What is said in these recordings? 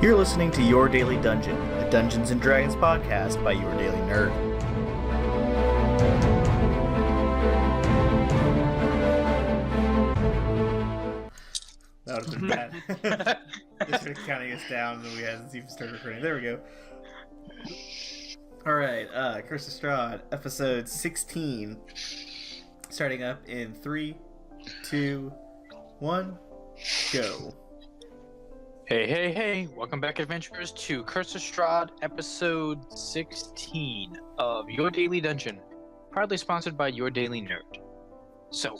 You're listening to Your Daily Dungeon, a Dungeons & Dragons podcast by Your Daily Nerd. That would have been bad. This is counting us down, and then we hadn't even started recording. There we go. Alright, Curse of Strahd, episode 16. Starting up in 3, 2, 1, go. Hey, welcome back, adventurers, to Curse of Strahd, episode 16 of Your Daily Dungeon, proudly sponsored by Your Daily Nerd. So,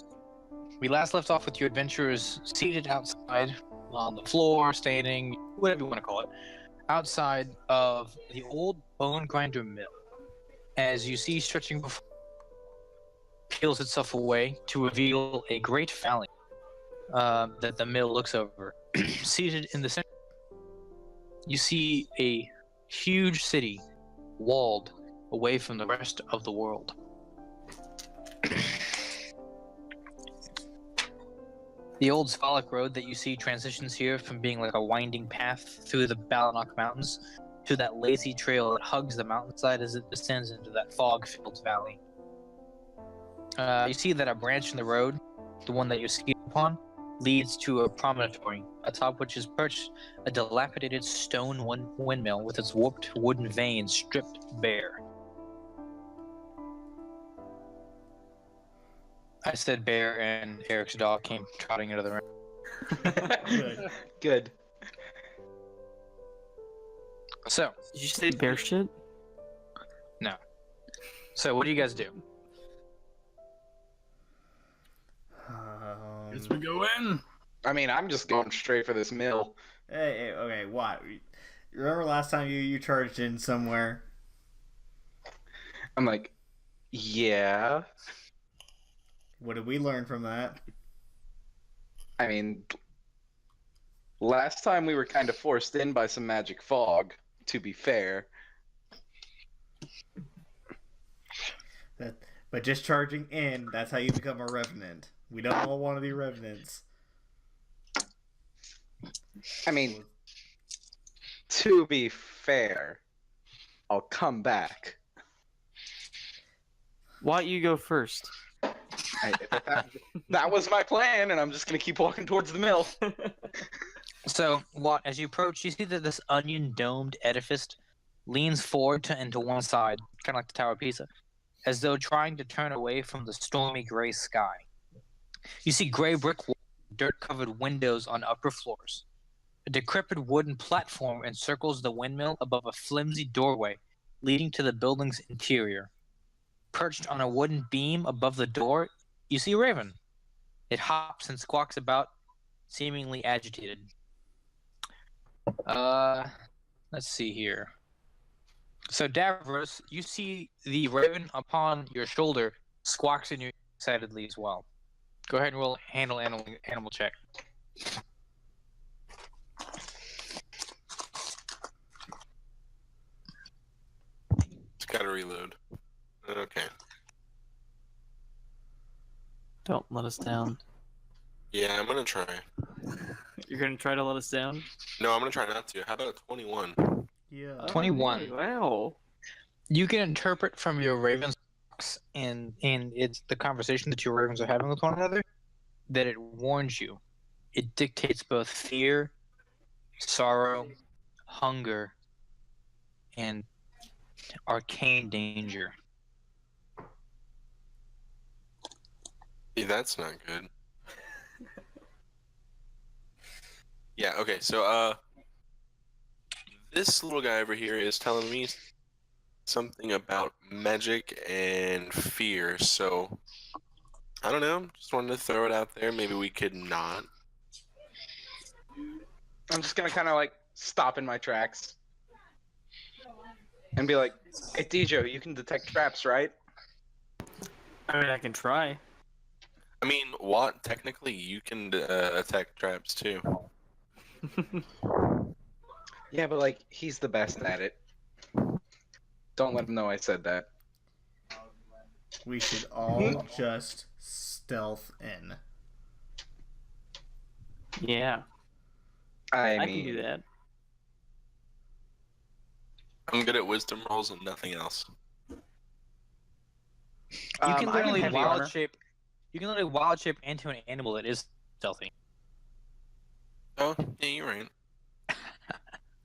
we last left off with your adventurers seated outside, on the floor, standing, whatever you want to call it, outside of the old Bonegrinder Mill. As you see stretching before, peels itself away to reveal a great valley that the mill looks over. Seated in the center, you see a huge city walled away from the rest of the world. The old Svalak road that you see transitions here from being like a winding path through the Balanok Mountains to that lazy trail that hugs the mountainside as it descends into that fog-filled valley. You see that a branch in the road, the one that you're skiing upon, leads to a promontory, atop which is perched a dilapidated stone windmill with its warped wooden vanes stripped bare. I said bear, and Eric's dog came trotting into the room. Good. So, Did you say bear shit? no. So, what do you guys do? Guess we go in. I mean, I'm just going straight for this mill. Hey, okay, what? Remember last time you charged in somewhere? I'm like, yeah. What did we learn from that? I mean, last time we were kind of forced in by some magic fog, to be fair. But just charging in, that's how you become a revenant. We don't all want to be revenants. I mean, to be fair, I'll come back. Why don't you go first? That was my plan, and I'm just going to keep walking towards the mill. So, as you approach, you see that this onion-domed edifice leans forward into one side, kind of like the Tower of Pisa, as though trying to turn away from the stormy gray sky. You see gray brick walls, dirt-covered windows on upper floors. A decrepit wooden platform encircles the windmill above a flimsy doorway leading to the building's interior. Perched on a wooden beam above the door, you see a raven. It hops and squawks about, seemingly agitated. Let's see here. So, Davros, you see the raven upon your shoulder squawks in you excitedly as well. Go ahead and roll handle animal check. It's gotta reload. Okay. Don't let us down. Yeah, I'm gonna try. You're gonna try to let us down? No, I'm gonna try not to. How about a 21? Yeah. 21. Wow. You can interpret from your ravens and it's the conversation that your ravens are having with one another that it warns you. It dictates both fear, sorrow, hunger, and arcane danger. Yeah, that's not good. Yeah, okay, so, this little guy over here is telling me something about magic and fear, so I don't know, just wanted to throw it out there. Maybe we could not. I'm just going to kind of like stop in my tracks and be like, hey, Dijo, you can detect traps, right? I mean, I can try. I mean, Watt, technically you can attack traps too. Yeah, but like, he's the best at it. Don't let him know I said that. We should all just stealth in. Yeah. I I mean, can do that. I'm good at wisdom rolls and nothing else. You can I'm literally heavy wild armor. shape. You can literally wild shape into an animal that is stealthy. Oh, yeah, you're right.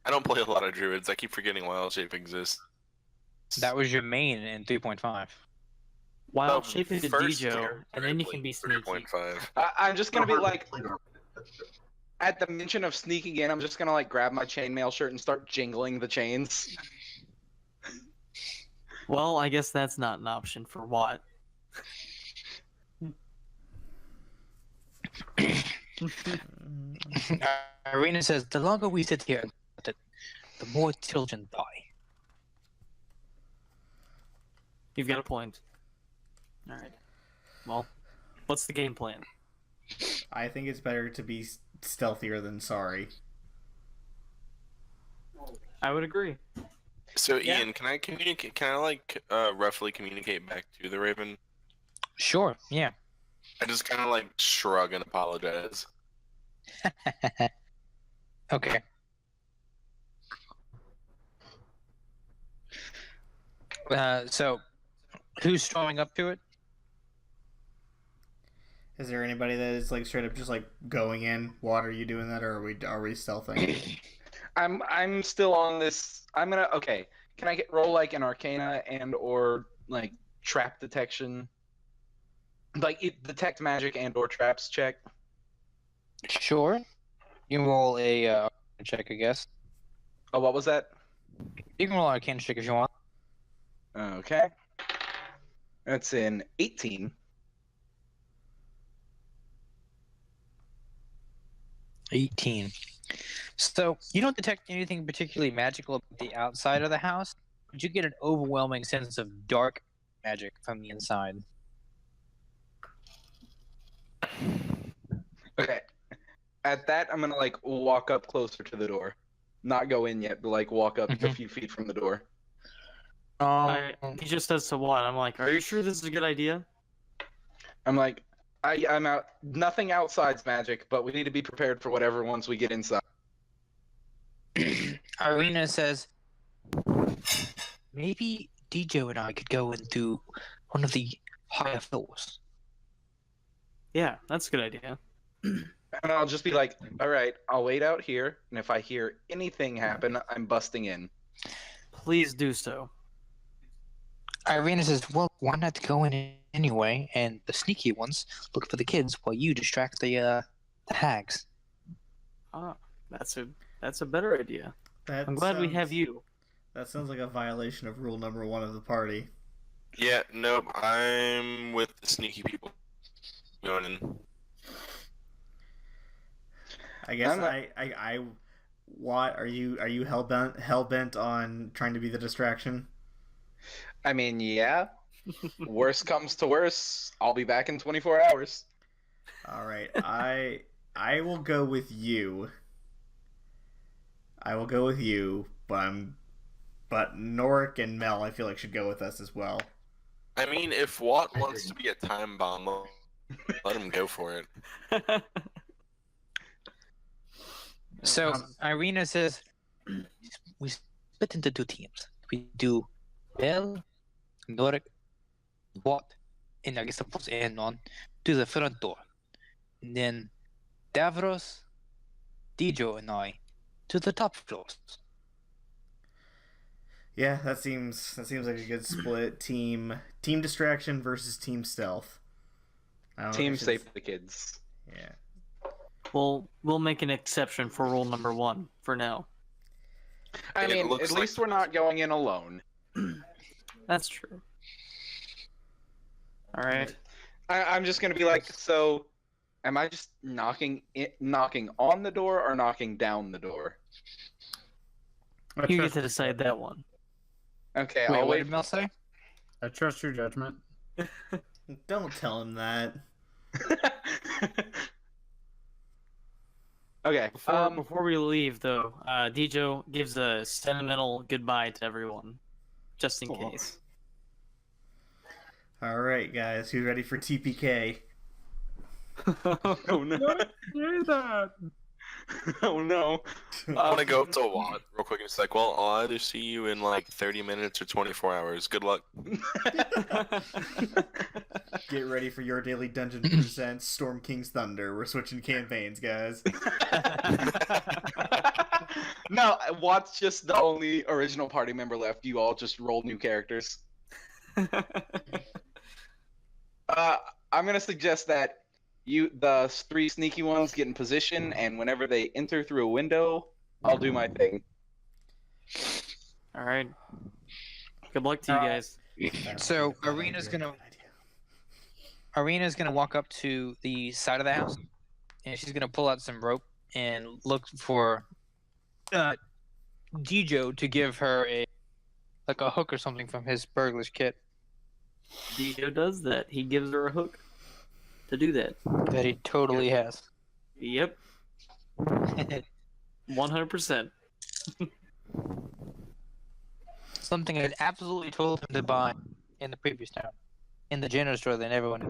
I don't play a lot of druids. I keep forgetting wild shape exists. That was your main in 3.5. Wild Oh, shape into first Dijo, character and I then you played can be sneaky. 3.5. I'm just gonna be like, at the mention of sneaking in, I'm just gonna like grab my chainmail shirt and start jingling the chains. Well, I guess that's not an option for what. Irina says, the longer we sit here, the more children die. You've got a point. All right. Well, what's the game plan? I think it's better to be stealthier than sorry. I would agree. So Yeah. Ian, can I communicate? Can I like roughly communicate back to the Raven? Sure, yeah. I just kind of like shrug and apologize. Okay. So, who's showing up to it? Is there anybody that is like straight up just like going in? What are you doing that, or are we stealthing? I'm still on this. I'm gonna okay. Can I get roll like an Arcana and or like trap detection? Like detect magic and or traps check. Sure. You can roll a check, I guess. Oh, what was that? You can roll an arcana check if you want. Okay. That's an 18. 18. So, you don't detect anything particularly magical about the outside of the house, but you get an overwhelming sense of dark magic from the inside. Okay. At that, I'm gonna like walk up closer to the door, not go in yet, but like walk up a Mhm. few feet from the door. He just says so what? I'm like, are you sure this is a good idea? I'm like, I'm out. Nothing outside's magic, but we need to be prepared for whatever once we get inside. Irina says, maybe Dijo and I could go into one of the higher floors. Yeah, that's a good idea. And I'll just be like, all right, I'll wait out here, and if I hear anything happen, I'm busting in. Please do so. Irina says, well, why not go in anyway, and the sneaky ones look for the kids while you distract the hags. Ah, that's a better idea. I'm glad we have you. That sounds like a violation of rule number 1 of the party. Yeah, nope. I'm with the sneaky people. Going in. I guess I'm not- I what are you hell bent on trying to be the distraction? I mean, yeah. Worst comes to worst, I'll be back in 24 hours. All right, I will go with you. I will go with you, but Norik and Mel I feel like should go with us as well. I mean, if Watt wants to be a time bomb, let him go for it. So Irina says, we split into 2 teams. We do Mel, Norik, Watt, and I guess of course Anon to the front door. And then Davros, Dijo, and I to the top floors. Yeah, that seems like a good split. Team distraction versus team stealth. I don't know if Team we should- save the kids. Yeah. We'll make an exception for rule number 1 for now. I It mean, looks at like- least we're not going in alone. That's true. All right. I'm just gonna be like, so, am I just knocking on the door or knocking down the door? You get to decide that one. Okay, Wait, I'll what wait. did Mel say? I trust your judgment. Don't tell him that. Okay. Before we leave, though, Dijo gives a sentimental goodbye to everyone, just in Aw. case. All right, guys, who's ready for TPK? Oh no. Say that. Oh no. I want to go up to Watt real quick and it's like, well, I'll either see you in like 30 minutes or 24 hours. Good luck. Get ready for Your Daily Dungeon presents Storm King's Thunder. We're switching campaigns, guys. No, Watt's just the only original party member left. You all just roll new characters. I'm gonna suggest that the three sneaky ones, get in position, and whenever they enter through a window, I'll do my thing. All right. Good luck to you guys. So Arena's gonna walk up to the side of the house, and she's gonna pull out some rope and look for Dijo to give her a hook or something from his burglar's kit. Dijo does that. He gives her a hook to do that. That he totally has. Yep. 100%. Something I absolutely told him to buy in the previous town. In the general store they never went.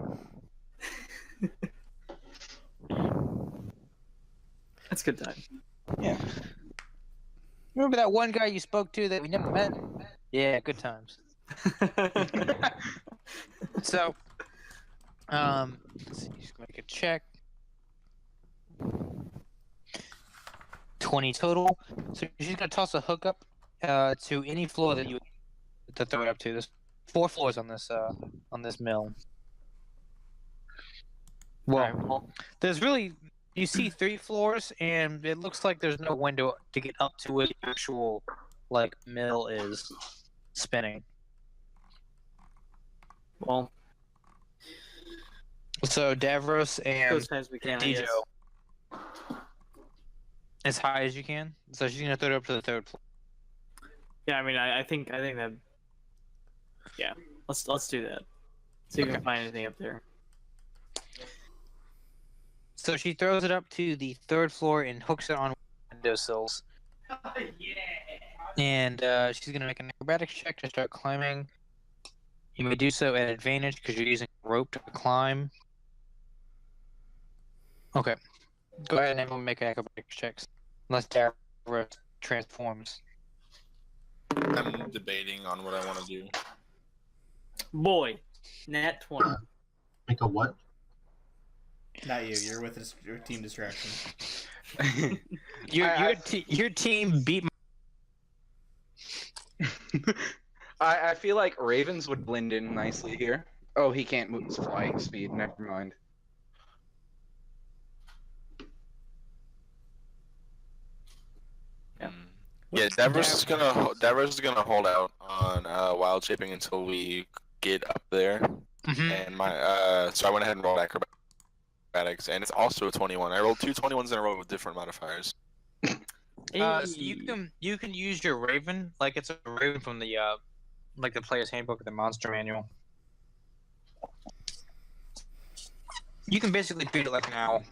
That's a good time. Yeah. Remember that one guy you spoke to that we never met? Yeah, good times. So, let's see, just make a check. 20 total. So she's gonna toss a hook up to any floor that you to throw it up to. There's 4 floors on this mill. Well, Alright, well, there's really you see 3 floors, and it looks like there's no window to get up to where the actual mill is spinning. well, So Davros and as high as we can. I Dijo guess. as high as you can. So she's gonna throw it up to the 3rd floor. Yeah, I mean, I think that. Yeah, let's do that. See if we can find anything up there. So she throws it up to the 3rd floor and hooks it on windowsills. And she's gonna make an acrobatics check to start climbing. You may do so at advantage because you're using rope to climb. Okay. Go ahead and everyone make acrobatics checks. Unless Davros transforms. I'm debating on what I want to do. Boy, nat 20. Make a what? Not you. You're with your team distraction. Your team beat. I feel like Ravens would blend in nicely here. Oh, he can't move his flying speed. Never mind. Yeah. Yeah, Davros is gonna hold out on wild shaping until we get up there. And so I went ahead and rolled acrobatics, and it's also a 21. I rolled 2 21s in a row with different modifiers. So you can use your Raven like it's a Raven from the the player's handbook or the monster manual. You can basically treat it like an owl.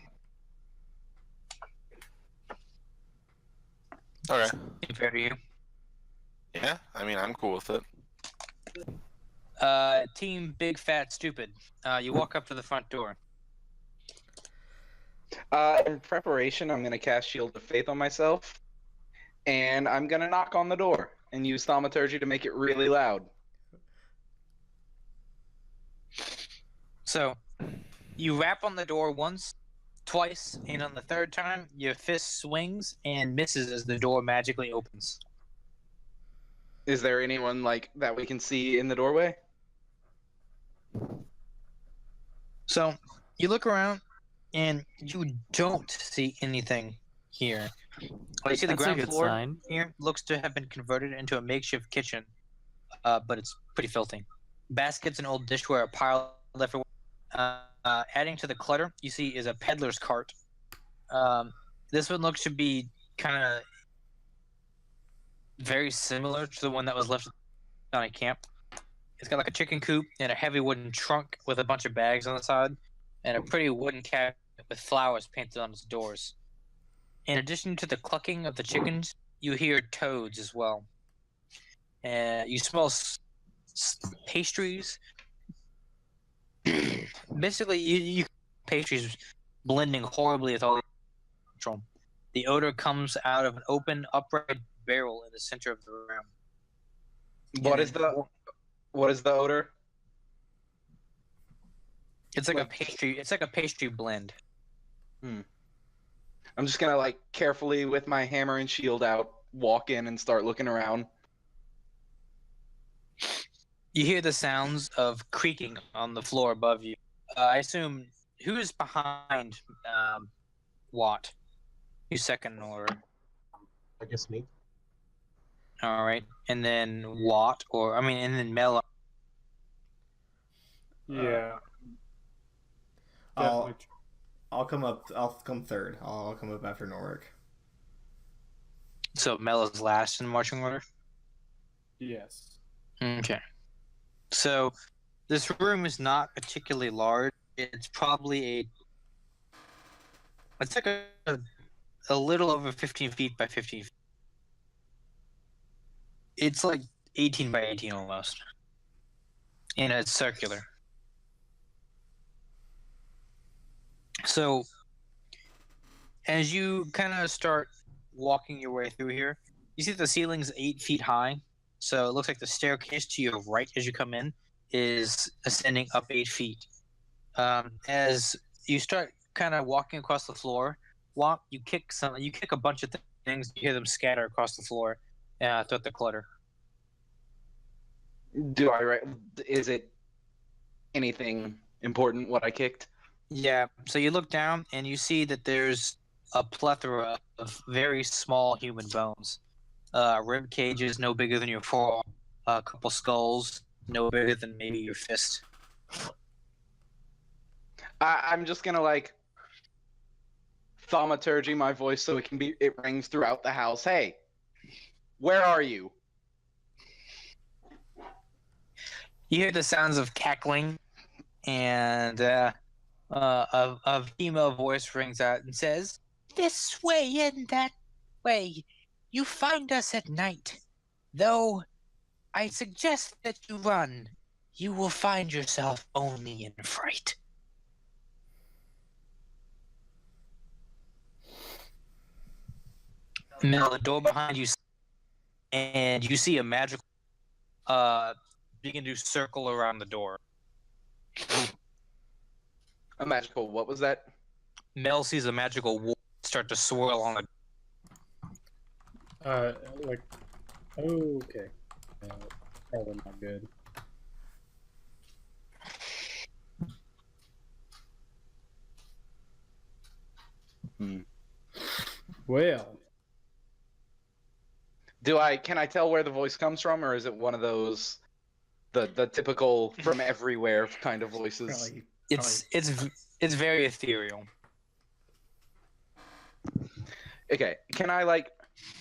Okay. Fair to you. Yeah, I mean, I'm cool with it. Team Big Fat Stupid. You walk up to the front door. In preparation, I'm gonna cast Shield of Faith on myself, and I'm gonna knock on the door and use Thaumaturgy to make it really loud. So, you rap on the door once, twice, and on the 3rd time, your fist swings and misses as the door magically opens. Is there anyone that we can see in the doorway? So, you look around, and you don't see anything here. You see the That's a ground good floor sign. here looks to have been converted into a makeshift kitchen, but it's pretty filthy. Baskets and old dishware are piled everywhere. Adding to the clutter, you see is a peddler's cart. This one looks to be kind of very similar to the one that was left down at camp. It's got a chicken coop and a heavy wooden trunk with a bunch of bags on the side, and a pretty wooden cabinet with flowers painted on its doors. In addition to the clucking of the chickens, you hear toads as well. You smell pastries. Basically, you pastries blending horribly with all the The odor comes out of an open, upright barrel in the center of the room. What And is the odor? It's like a pastry. It's like a pastry blend. I'm just gonna like carefully, with my hammer and shield out, walk in and start looking around. You hear the sounds of creaking on the floor above you. I assume who is behind Watt? Who's second in order? I guess me. All right, and then Watt, and then Mel. Yeah. I'll Definitely. I'll come up. I'll come third. I'll come up after Norik. So Mel is last in marching order. Yes. Okay. So this room is not particularly large. It's probably it's like a little over 15 feet by 15 feet. It's like 18 by 18 almost. And it's circular. So as you kind of start walking your way through here, you see the ceiling's 8 feet high. So it looks like the staircase to your right as you come in is ascending up 8 feet. As you start kind of walking across the floor, you kick a bunch of things. You hear them scatter across the floor throughout the clutter. Is it anything important what I kicked? Yeah. So you look down and you see that there's a plethora of very small human bones. Rib cages no bigger than your forearm. A couple skulls no bigger than maybe your fist. I'm just gonna like thaumaturgy my voice so it rings throughout the house. Hey, where are you? You hear the sounds of cackling, and a female voice rings out and says, "This way and that way. You find us at night. Though I suggest that you run. You will find yourself only in fright." Now the door behind you, and you see a magical begin to circle around the door. A magical. What was that? Mel sees a magical wall start to swirl on the. Like, okay. Probably not good. Well, Can I tell where the voice comes from, or is it one of those the typical from everywhere kind of voices? It's very ethereal. Okay, can I like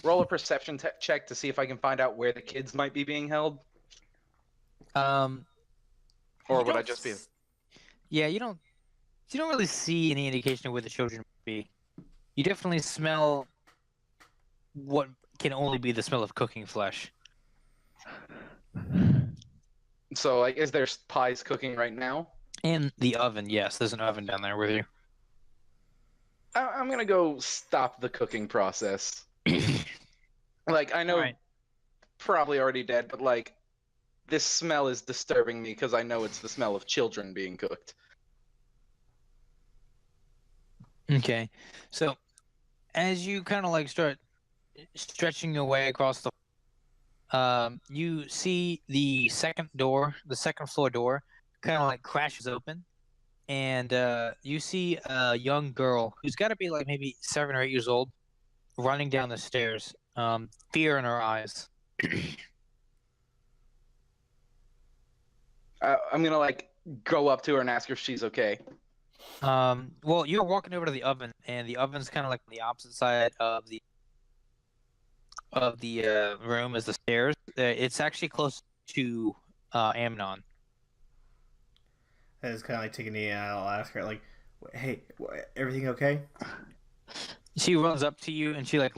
roll a perception check to see if I can find out where the kids might be being held, or would I just be? Yeah, you don't really see any indication of where the children would be. You definitely smell what can only be the smell of cooking flesh. So, like, is there pies cooking right now? In the oven, yes. There's an oven down there with you. I'm gonna go stop the cooking process. Like, I know, probably already dead, but like, this smell is disturbing me because I know it's the smell of children being cooked. Okay, so as you kind of like start stretching your way across the, you see the second floor door, kind of like crashes open, and you see a young girl who's got to be like maybe 7 or 8 years old, running down the stairs, fear in her eyes. I'm gonna like go up to her and ask her if she's okay. Well, you're walking over to the oven, and the oven's kind of like on the opposite side of the room as the stairs. It's actually close to Amnon. And it's kind of like taking the. I'll ask her like, "Hey, everything okay?" She runs up to you and she like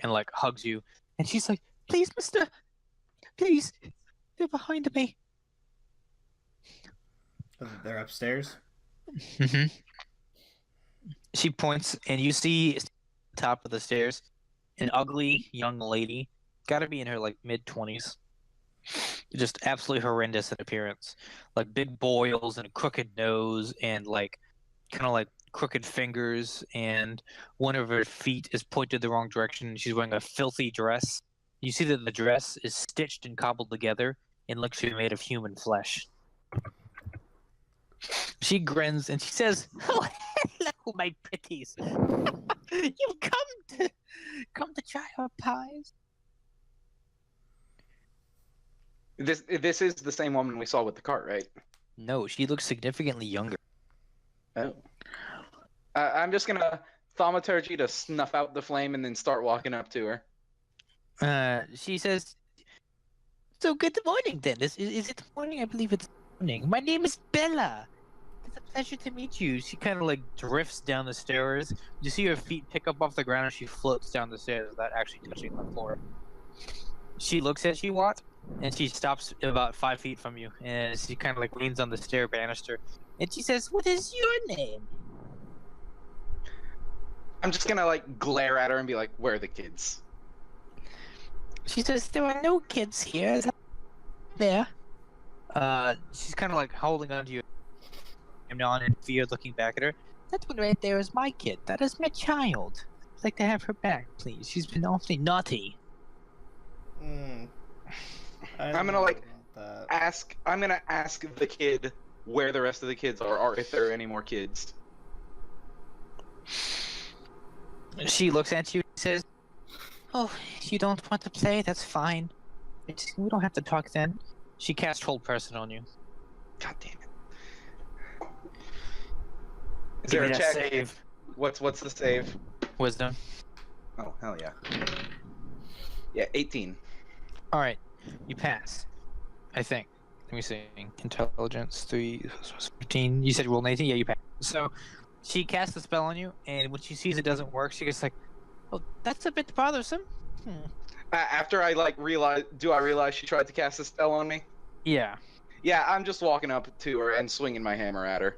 and like hugs you, and she's like, "Please, Mister, please, they're behind me." They're upstairs. Mm-hmm. She points, and you see top of the stairs, an ugly young lady, gotta be in her like mid-20s, just absolutely horrendous in appearance, like big boils and a crooked nose and like kind of like crooked fingers, and one of her feet is pointed the wrong direction, and she's wearing a filthy dress. You see that the dress is stitched and cobbled together and looks to be made of human flesh. She grins and she says, "Oh, hello, my pretties. You've come to try our pies." This is the same woman we saw with the cart, right? No, she looks significantly younger. Oh. I'm just gonna thaumaturgy to snuff out the flame and then start walking up to her. She says, "So good morning, then. Is it morning? I believe it's morning. My name is Bella. It's a pleasure to meet you." She kind of like drifts down the stairs. You see her feet pick up off the ground, and she floats down the stairs without actually touching the floor. She looks at you, Watt, and she stops about 5 feet from you, and she kind of like leans on the stair banister, and she says, "What is your name?" I'm just gonna like glare at her and be like, "Where are the kids?" She says, "There are no kids here. There." She's kind of like holding onto you, and on in fear, looking back at her. "That one right there is my kid. That is my child. I'd like to have her back, please. She's been awfully naughty." I'm gonna like ask. I'm gonna ask the kid where the rest of the kids are, or if there are any more kids. She looks at you and says, "Oh, you don't want to play? That's fine. We don't have to talk then." She casts Hold Person on you. God damn it! Is Give there me a that check? save. What's the save? Wisdom. Oh hell yeah! Yeah, 18. All right, you pass. I think. Let me see. Intelligence 3, 15. You said you rolled an 18. Yeah, you pass. So she casts the spell on you, and when she sees it doesn't work, she gets like, "Oh, that's a bit bothersome." After I like realize she tried to cast a spell on me? Yeah. Yeah, I'm just walking up to her and swinging my hammer at her.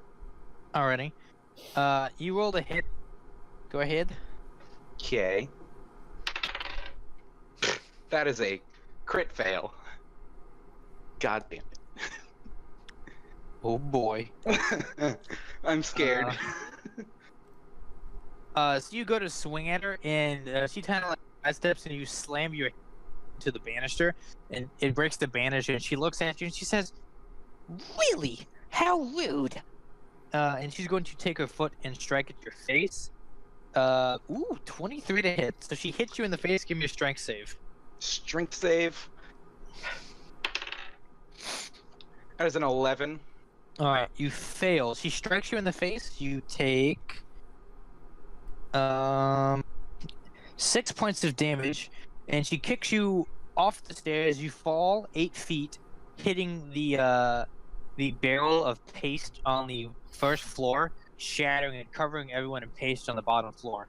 Alrighty. You rolled a hit. Go ahead. Okay. That is a crit fail. God damn Oh boy. it. I'm scared. So you go to swing at her, and she kind of like steps, and you slam your to the banister, and it breaks the banister. And she looks at you, and she says, "Really? How rude!" And she's going to take her foot and strike at your face. 23 to hit. So she hits you in the face. Give me a strength save. Strength save. That is an 11. All right, you fail. She strikes you in the face. You take 6 points of damage, and she kicks you off the stairs. You fall 8 feet, hitting the barrel of paste on the first floor, shattering and covering everyone in paste on the bottom floor.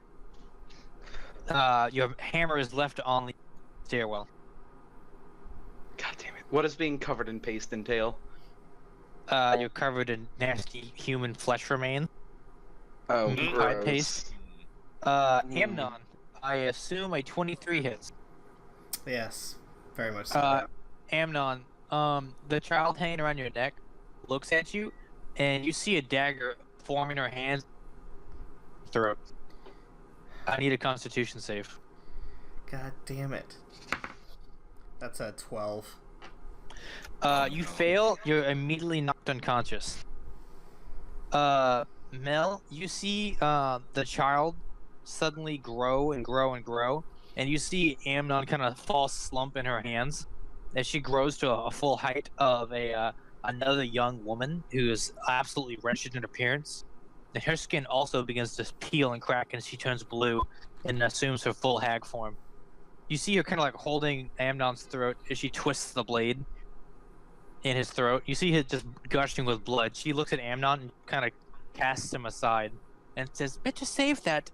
Your hammer is left on the stairwell. God damn it. What does being covered in paste entail? You're covered in nasty human flesh remains. Oh, Meat gross. pie paste. Amnon, I assume a 23 hits. Yes, very much so. Amnon, the child hanging around your neck looks at you, and you see a dagger forming her hands. Throat. I need a Constitution save. God damn it. That's a 12. You fail. You're immediately knocked unconscious. Mel, you see the child suddenly grow and grow and grow, and you see Amnon kind of fall slump in her hands as she grows to a full height of another young woman who is absolutely wretched in appearance. And her skin also begins to peel and crack, and she turns blue and assumes her full hag form. You see her kind of like holding Amnon's throat as she twists the blade in his throat. You see it just gushing with blood. She looks at Amnon and kind of casts him aside and says, "Better save that.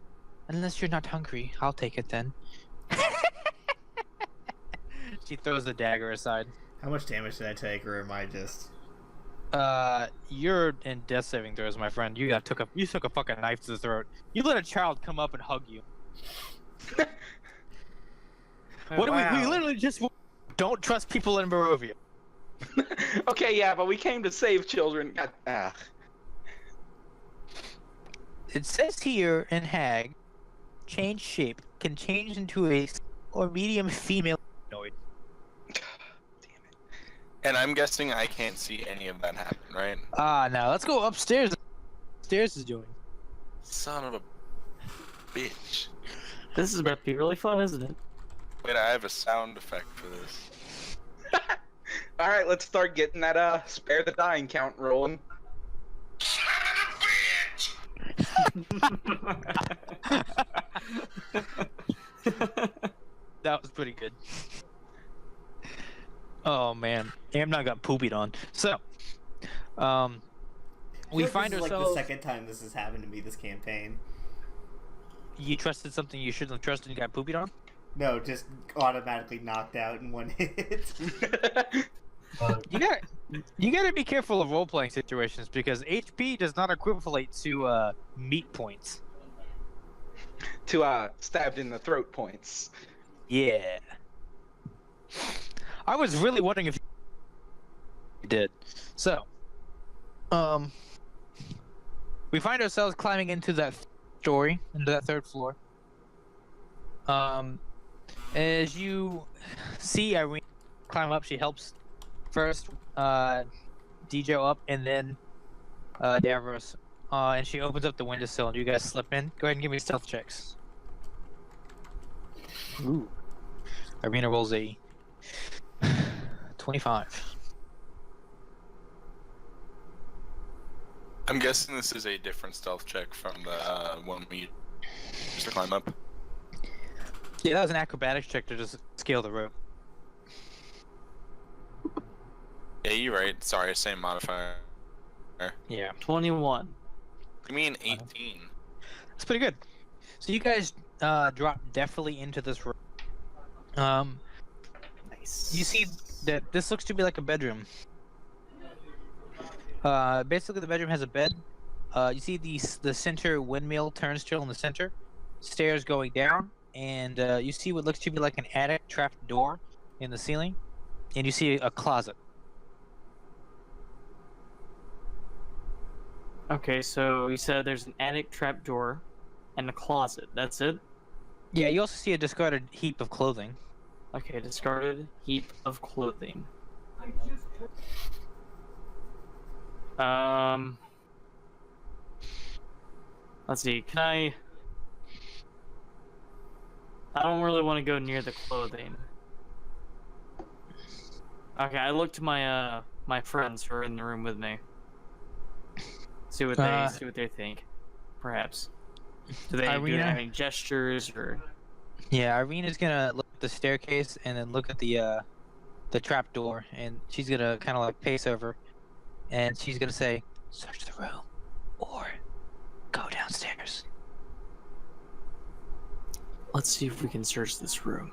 Unless you're not hungry, I'll take it then." She throws the dagger aside. How much damage did I take, or am I just... You're in death saving throws, my friend. You took a fucking knife to the throat. You let a child come up and hug you. What do we Wow. literally just don't trust people in Barovia. Okay, yeah, but we came to save children. It says here in Hag, change shape, can change into a or medium female humanoid. And I'm guessing I can't see any of that happen, right? Now let's go upstairs. Upstairs is doing. Son of a bitch. This is about to be really fun, isn't it? Wait, I have a sound effect for this. All right, let's start getting that spare the dying count rolling. That was pretty good. Oh man, Amnon got poopied on. So, we find this is ourselves. like the second time this has happened to me this campaign. You trusted something you shouldn't have trusted and got poopied on? No, just automatically knocked out in one hit. You gotta be careful of role playing situations because HP does not equivalent to meat points. To stabbed in the throat points. Yeah. I was really wondering if you did. So, we find ourselves climbing into that story, into that third floor. As you see Irene climb up, she helps first DJ up and then Davros. And she opens up the windowsill and you guys slip in. Go ahead and give me stealth checks. Ooh. Irina rolls a 25. I'm guessing this is a different stealth check from the one we used to climb up. Yeah, that was an acrobatics check to just scale the rope. Yeah, you're right. Sorry, same modifier. Yeah. 21. You mean 18? That's pretty good. So you guys drop deftly into this room. Nice. You see that this looks to be like a bedroom. Basically, the bedroom has a bed. You see the center windmill turnstile in the center, stairs going down, and you see what looks to be like an attic trapped door in the ceiling, and you see a closet. Okay, so you said there's an attic trapdoor and a closet. That's it? Yeah, you also see a discarded heap of clothing. Okay, discarded heap of clothing. Let's see, can I don't really want to go near the clothing. Okay, I look to my my friends who are in the room with me. See what they think. Perhaps. Do they have any gestures or? Yeah, Irina's gonna look at the staircase and then look at the trap door, and she's gonna kind of like pace over, and she's gonna say, "Search the room, or go downstairs." Let's see if we can search this room.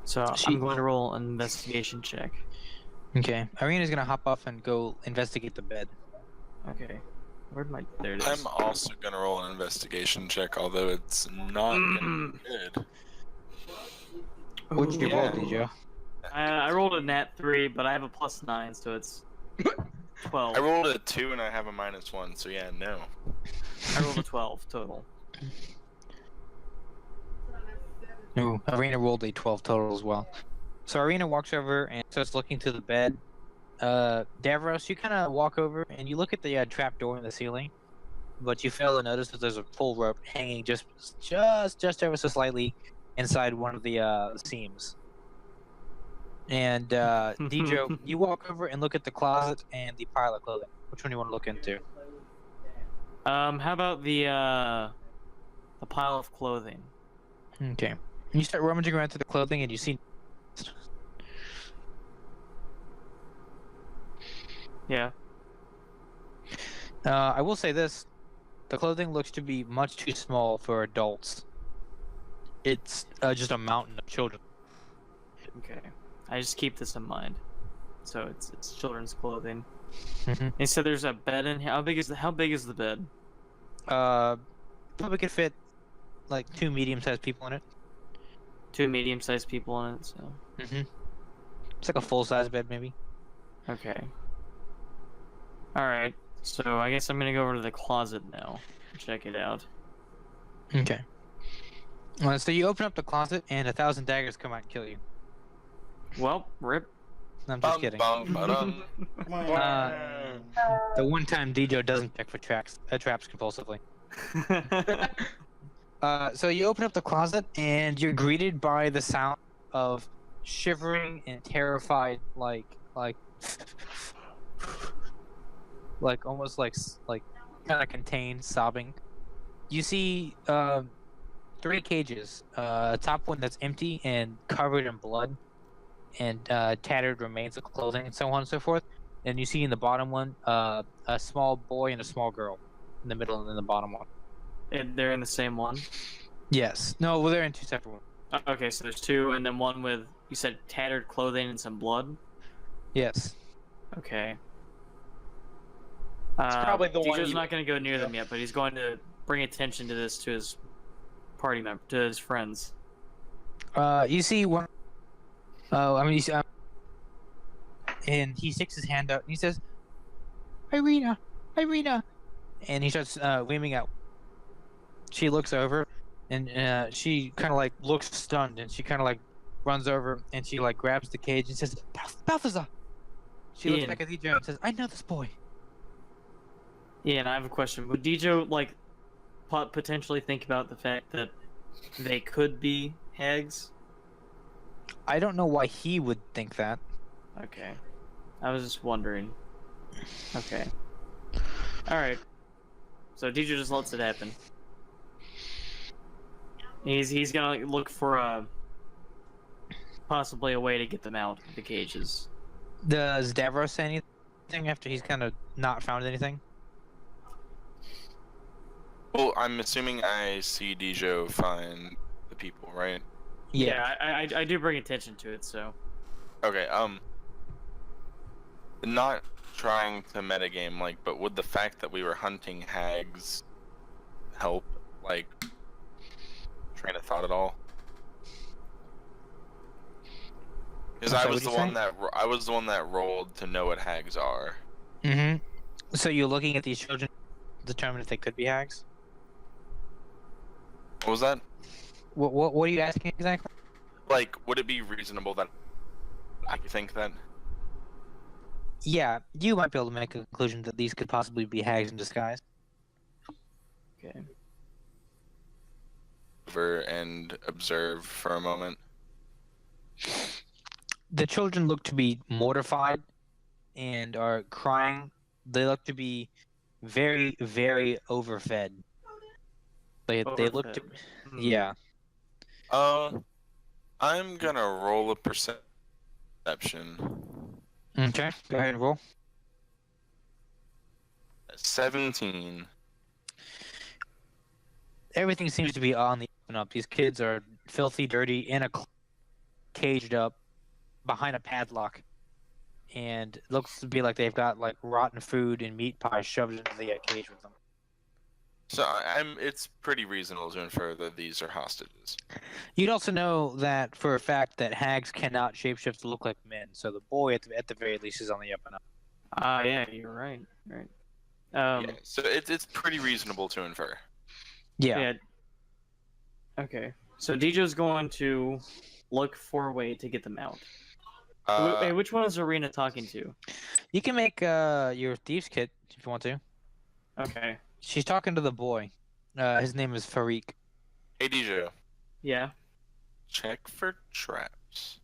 So I'm going to roll an investigation check. Okay, Irina's gonna hop off and go investigate the bed. Okay. Where'd my... There it is. I'm also gonna roll an investigation check, although it's not gonna be good. What did you roll, yeah. DJ? I rolled a nat 3, but I have a +9, so it's 12. I rolled a 2 and I have a -1, so yeah, no. I rolled a 12 total. Ooh, Irina rolled a 12 total as well. So Irina walks over and starts looking to the bed. Davros, you kind of walk over and you look at the trap door in the ceiling, but you fail to notice that there's a full rope hanging just ever so slightly inside one of the seams. And Dijo, you walk over and look at the closet and the pile of clothing. Which one do you want to look into? How about the pile of clothing? Okay. You start rummaging around through the clothing and you see. Yeah. I will say this: the clothing looks to be much too small for adults. It's just a mountain of children. Okay. I just keep this in mind. So it's children's clothing. Mm-hmm. And so there's a bed in here. How big is the bed? Probably could fit like 2 medium-sized people in it. 2 medium-sized people in it, so... It's like a full-size bed, maybe. Okay. Alright, so I guess I'm gonna go over to the closet now. Check it out. Okay. So you open up the closet, and 1,000 daggers come out and kill you. Well, rip. No, I'm just kidding. Ba-dum. The one time Dijo doesn't check for traps compulsively. So you open up the closet, and you're greeted by the sound of shivering and terrified, like almost like kind of contained sobbing. You see 3 cages. A top one that's empty and covered in blood and tattered remains of clothing and so on and so forth. And you see in the bottom one a small boy and a small girl in the middle and in the bottom one. And they're in the same one? Yes. No, well, they're in 2 separate ones. Okay, so there's 2, and then one with, you said, tattered clothing and some blood? Yes. Okay. It's probably the one Dijo's you- not going to go near them yet, but he's going to bring attention to this to his party member, to his friends. You see one. Oh, I mean, you see, and he sticks his hand out and he says, "Irina, Irina," and he starts weaving out. She looks over, and she kind of like looks stunned, and she kind of like runs over and she like grabs the cage and says, "Balthazar." She looks Ian. back at Dijo and says, "I know this boy." Yeah, and I have a question. Would Dijo, like, potentially think about the fact that they could be hags? I don't know why he would think that. Okay. I was just wondering. Okay. Alright. So Dijo just lets it happen. He's gonna look for possibly a way to get them out of the cages. Does Davros say anything after he's kind of not found anything? Well, I'm assuming I see Dijo find the people, right? Yeah, I do bring attention to it, so. Okay, not trying to metagame, like, but would the fact that we were hunting hags help, like, train of thought at all? Because I was the one that rolled to know what hags are. Mm-hmm. So you're looking at these children to determine if they could be hags? What was that? What are you asking exactly? Like, would it be reasonable that I think that? Yeah, you might be able to make a conclusion that these could possibly be hags in disguise. Okay. Over and observe for a moment. The children look to be mortified and are crying. They look to be very, very overfed. They look to... Yeah. I'm gonna roll a perception. Okay, go ahead and roll. 17. Everything seems to be on the open up. These kids are filthy, dirty, in a caged up behind a padlock, and it looks to be like they've got like rotten food and meat pies shoved into the cage with them. So it's pretty reasonable to infer that these are hostages. You'd also know that for a fact that hags cannot shapeshift to look like men, so the boy at the very least is on the up and up. Yeah, you're right. Right. Yeah, so it's pretty reasonable to infer. Yeah. Okay. So Dijo's going to look for a way to get them out. Hey, which one is Arena talking to? You can make your thieves kit if you want to. Okay. She's talking to the boy. His name is Farik. Hey, Dijo. Yeah. Check for traps.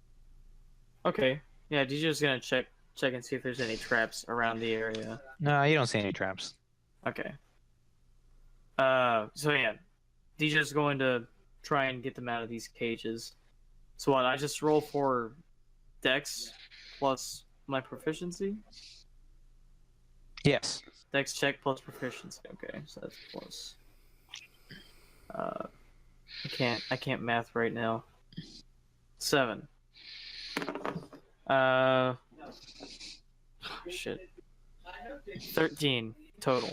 Okay. Yeah, Dijo's gonna check and see if there's any traps around the area. No, you don't see any traps. Okay. So yeah, Dijo's going to try and get them out of these cages. So what? I just roll for Dex plus my proficiency. Yes. Dex check plus proficiency. Okay, so that's plus. I can't math right now. 7. Shit. 13 total.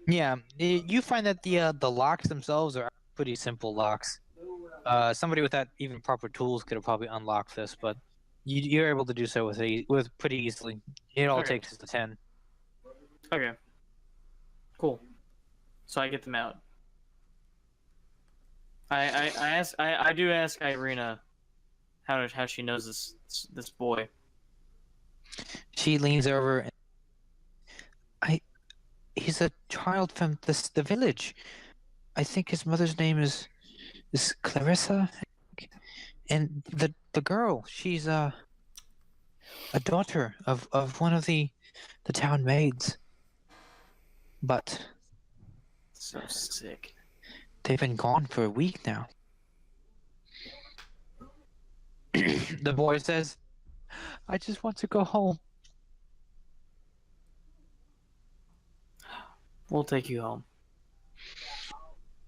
Yeah, you find that the locks themselves are pretty simple locks. Somebody without even proper tools could have probably unlocked this, but you're able to do so with pretty easily. It all Okay. takes is the 10. Okay. Cool. So I get them out. I do ask Irina how she knows this boy. She leans over. He's a child from the village. I think his mother's name is Clarissa, and the girl, she's a daughter of one of the town maids. But So sick. they've been gone for a week now. The boy says, "I just want to go home." We'll take you home.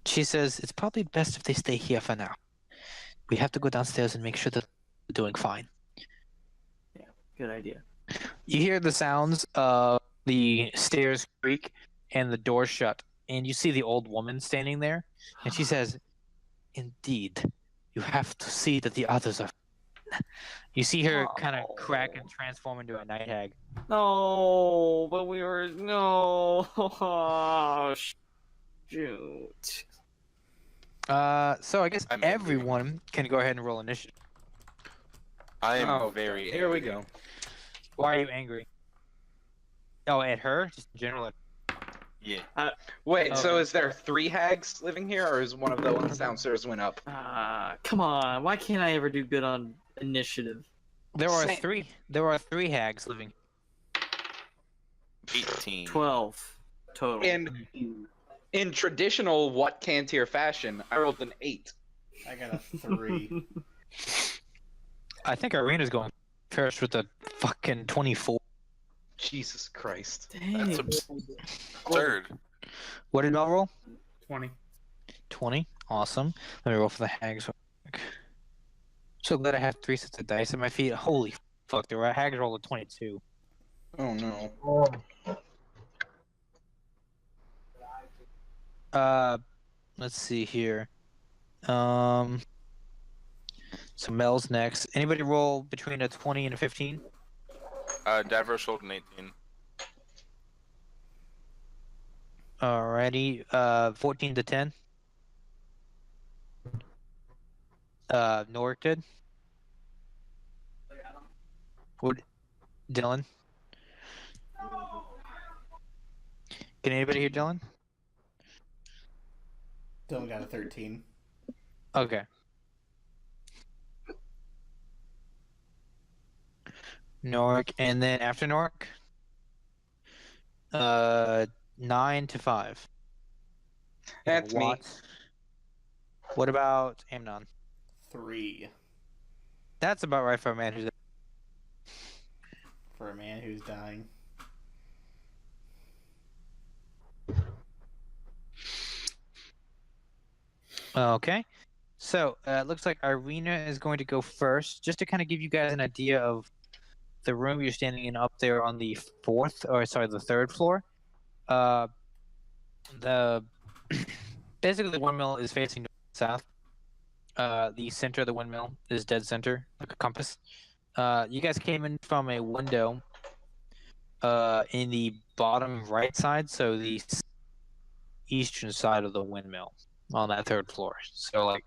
She says, "It's probably best if they stay here for now. We have to go downstairs and make sure that they're doing fine." Good idea. You hear the sounds of the stairs creak and the door shut, and you see the old woman standing there, and she says, "Indeed, you have to see that the others are." You see her kind of crack and transform into a night hag. No, but we were no. Oh, shoot. So I guess I'm angry. everyone can go ahead and roll initiative. I am Oh, very. Here we angry. go. Why are you angry? Oh, at her? Just in general. Yeah. Wait, so Okay. is there 3 hags living here, or is one of the ones downstairs went up? Come on. Why can't I ever do good on initiative? There are Same. 3. There are 3 hags living. 18. 12 total. And in traditional what Cantier fashion, I rolled an 8. I got a 3. I think Irina's going first with a fucking 24. Jesus Christ. Dang. That's absurd. What did Mel roll? 20. 20. Awesome. Let me roll for the hags. So glad I have 3 sets of dice at my feet. Holy fuck, the hags rolled a 22. Oh no. Let's see here. So Mel's next. Anybody roll between a 20 and a 15? Davros rolled an 18. Alrighty. 14 to 10. Norik did. What? Dylan? Can anybody hear Dylan? Dylan got a 13. Okay. Norik, and then after Norik, 9 to 5. That's me. What about Amnon? 3. That's about right for a man who's. For a man who's dying. Okay. So, it looks like Irina is going to go first, just to kind of give you guys an idea of the room you're standing in up there on the the 3rd floor. The basically the windmill is facing south. The center of the windmill is dead center, like a compass. You guys came in from a window in the bottom right side, so the eastern side of the windmill on that 3rd floor. So like,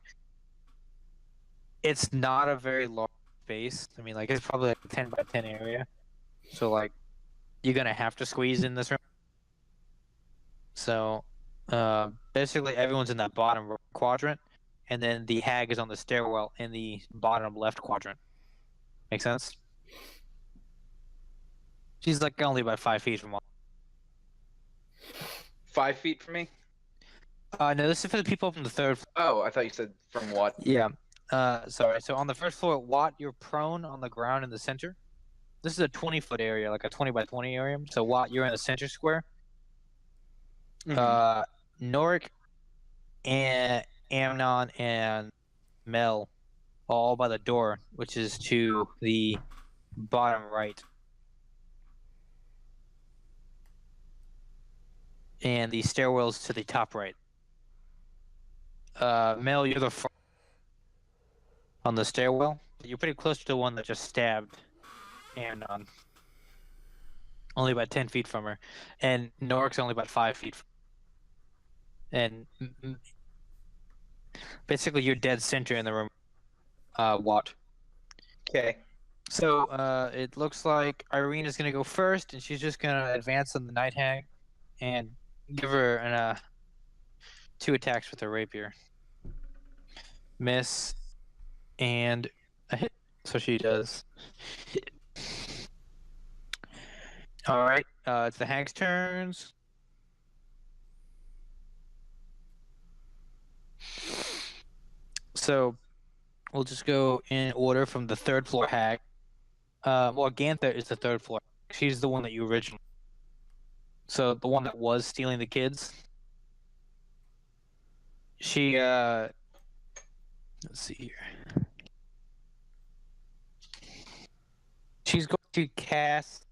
it's not a very large space. I mean, like, it's probably like a 10 by 10 area. So like, you're gonna have to squeeze in this room. So basically, everyone's in that bottom quadrant, and then the hag is on the stairwell in the bottom left quadrant. Make sense? She's like only about 5 feet from all. 5 feet from me? No, this is for the people from the 3rd floor. Oh, I thought you said from what? Yeah. Sorry. So on the 1st floor, Watt, you're prone on the ground in the center. This is a 20-foot area, like a 20 by 20 area. So Watt, you're in the center square. Norik, and Amnon, and Mel, all by the door, which is to the bottom right. And the stairwells to the top right. Mel, you're the front on the stairwell. You're pretty close to the one that just stabbed Anon. Only about 10 feet from her. And Norik's only about 5 feet from her. And basically you're dead center in the room. Watt. Okay. So it looks like Irena's gonna go first, and she's just gonna advance on the Night Hag and give her an 2 attacks with her rapier. Miss and a hit. So she does. All right, it's the hag's turns. So we'll just go in order from the 3rd floor hag. Well, Gantha is the 3rd floor. She's the one that you originally. So the one that was stealing the kids. She let's see here. She's going to cast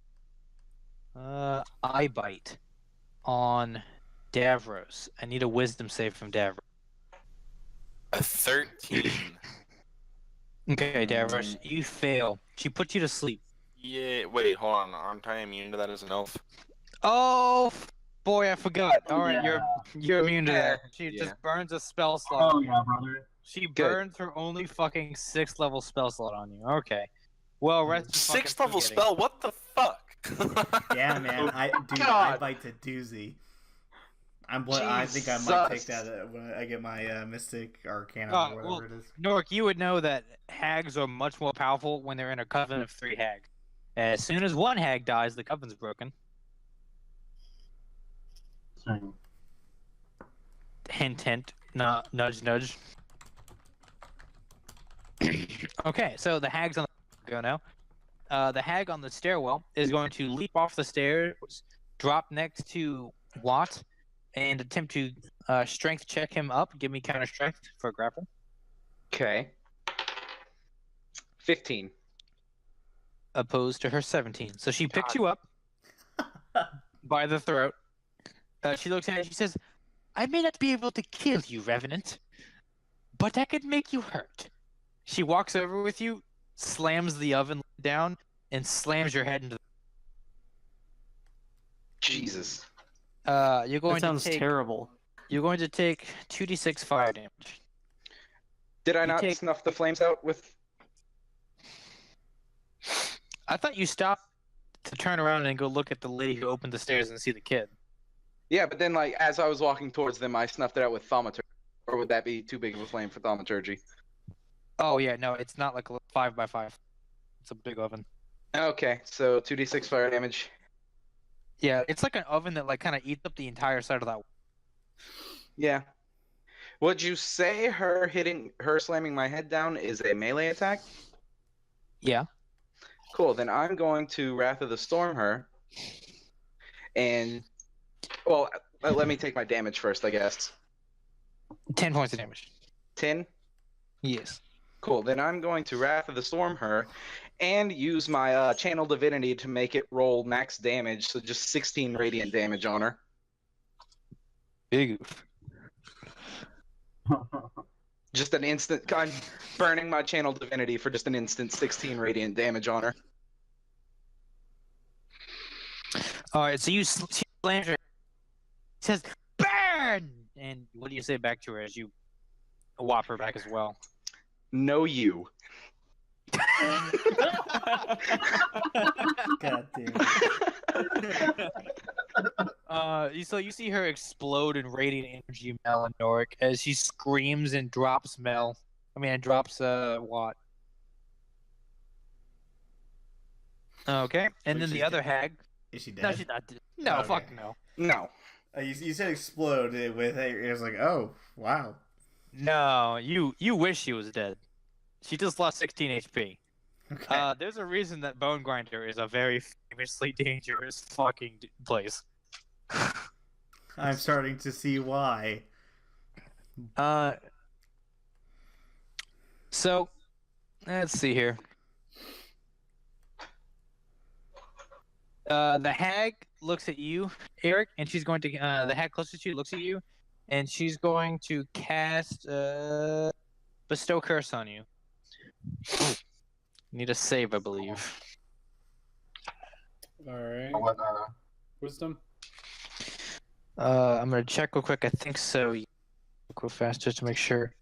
Eye Bite on Davros. I need a wisdom save from Davros. A 13. Okay, Davros, you fail. She puts you to sleep. Yeah, wait, hold on. Aren't I immune to that as an elf? Oh boy, I forgot. All right, Yeah. you're immune to that. She Yeah. just burns a spell slot. Oh yeah, brother. She burns her only fucking 6th level spell slot on you. Okay. Well, rest. 6th level spell? What the fuck? Yeah, man. I God. bite to doozy. I think I might take that when I get my Mystic Arcana or whatever it is. Nork, you would know that hags are much more powerful when they're in a coven of 3 hags. As soon as one hag dies, the coven's broken. Same. Hint, hint. No, nudge, nudge. Okay, so the hag's on the go now. The hag on the stairwell is going to leap off the stairs, drop next to Watt, and attempt to strength check him up. Give me counter strength for a grapple. Okay. 15. Opposed to her 17. So she picks you up by the throat. She looks at you and she says, I may not be able to kill you, Revenant, but I could make you hurt. She walks over with you, slams the oven down, and slams your head into the... Jesus. You're going That sounds to take, terrible. You're going to take 2d6 fire damage. Did I You not take- snuff the flames out with... I thought you stopped to turn around and go look at the lady who opened the stairs and see the kid. Yeah, but then, like, as I was walking towards them, I snuffed it out with thaumaturgy. Or would that be too big of a flame for thaumaturgy? Oh, yeah, no, it's not like a 5x5. It's a big oven. Okay, so 2d6 fire damage. Yeah, it's like an oven that like kind of eats up the entire side of that. Yeah. Would you say her slamming my head down is a melee attack? Yeah. Cool, then I'm going to Wrath of the Storm her. And, well, let me take my damage first, I guess. 10 points of damage. 10? Yes. Cool, then I'm going to Wrath of the Storm her and use my Channel Divinity to make it roll max damage, so just 16 radiant damage on her. Big. Just an instant, I'm burning my Channel Divinity for just an instant 16 radiant damage on her. All right, so she slams her. Says, "Burn!" And what do you say back to her as you whop her back as well? No, you. God damn it. So you see her explode in radiant energy, Mel and Noric, as she screams and drops Mel. Drops Watt. Okay, and Wait, then the she's other dead? hag. Is she dead? No, she's not dead. No, Okay. fuck no. No. You said explode with it. It was like, oh, wow. No, you wish she was dead. She just lost 16 HP. Okay. There's a reason that Bonegrinder is a very famously dangerous fucking place. I'm starting to see why. So, let's see here. The hag looks at you, Eric, and she's going to. The hag closest to you looks at you, and she's going to cast bestow curse on you. Need a save, I believe. All right. What, Wisdom. I'm gonna check real quick. I think so. Go fast just to make sure.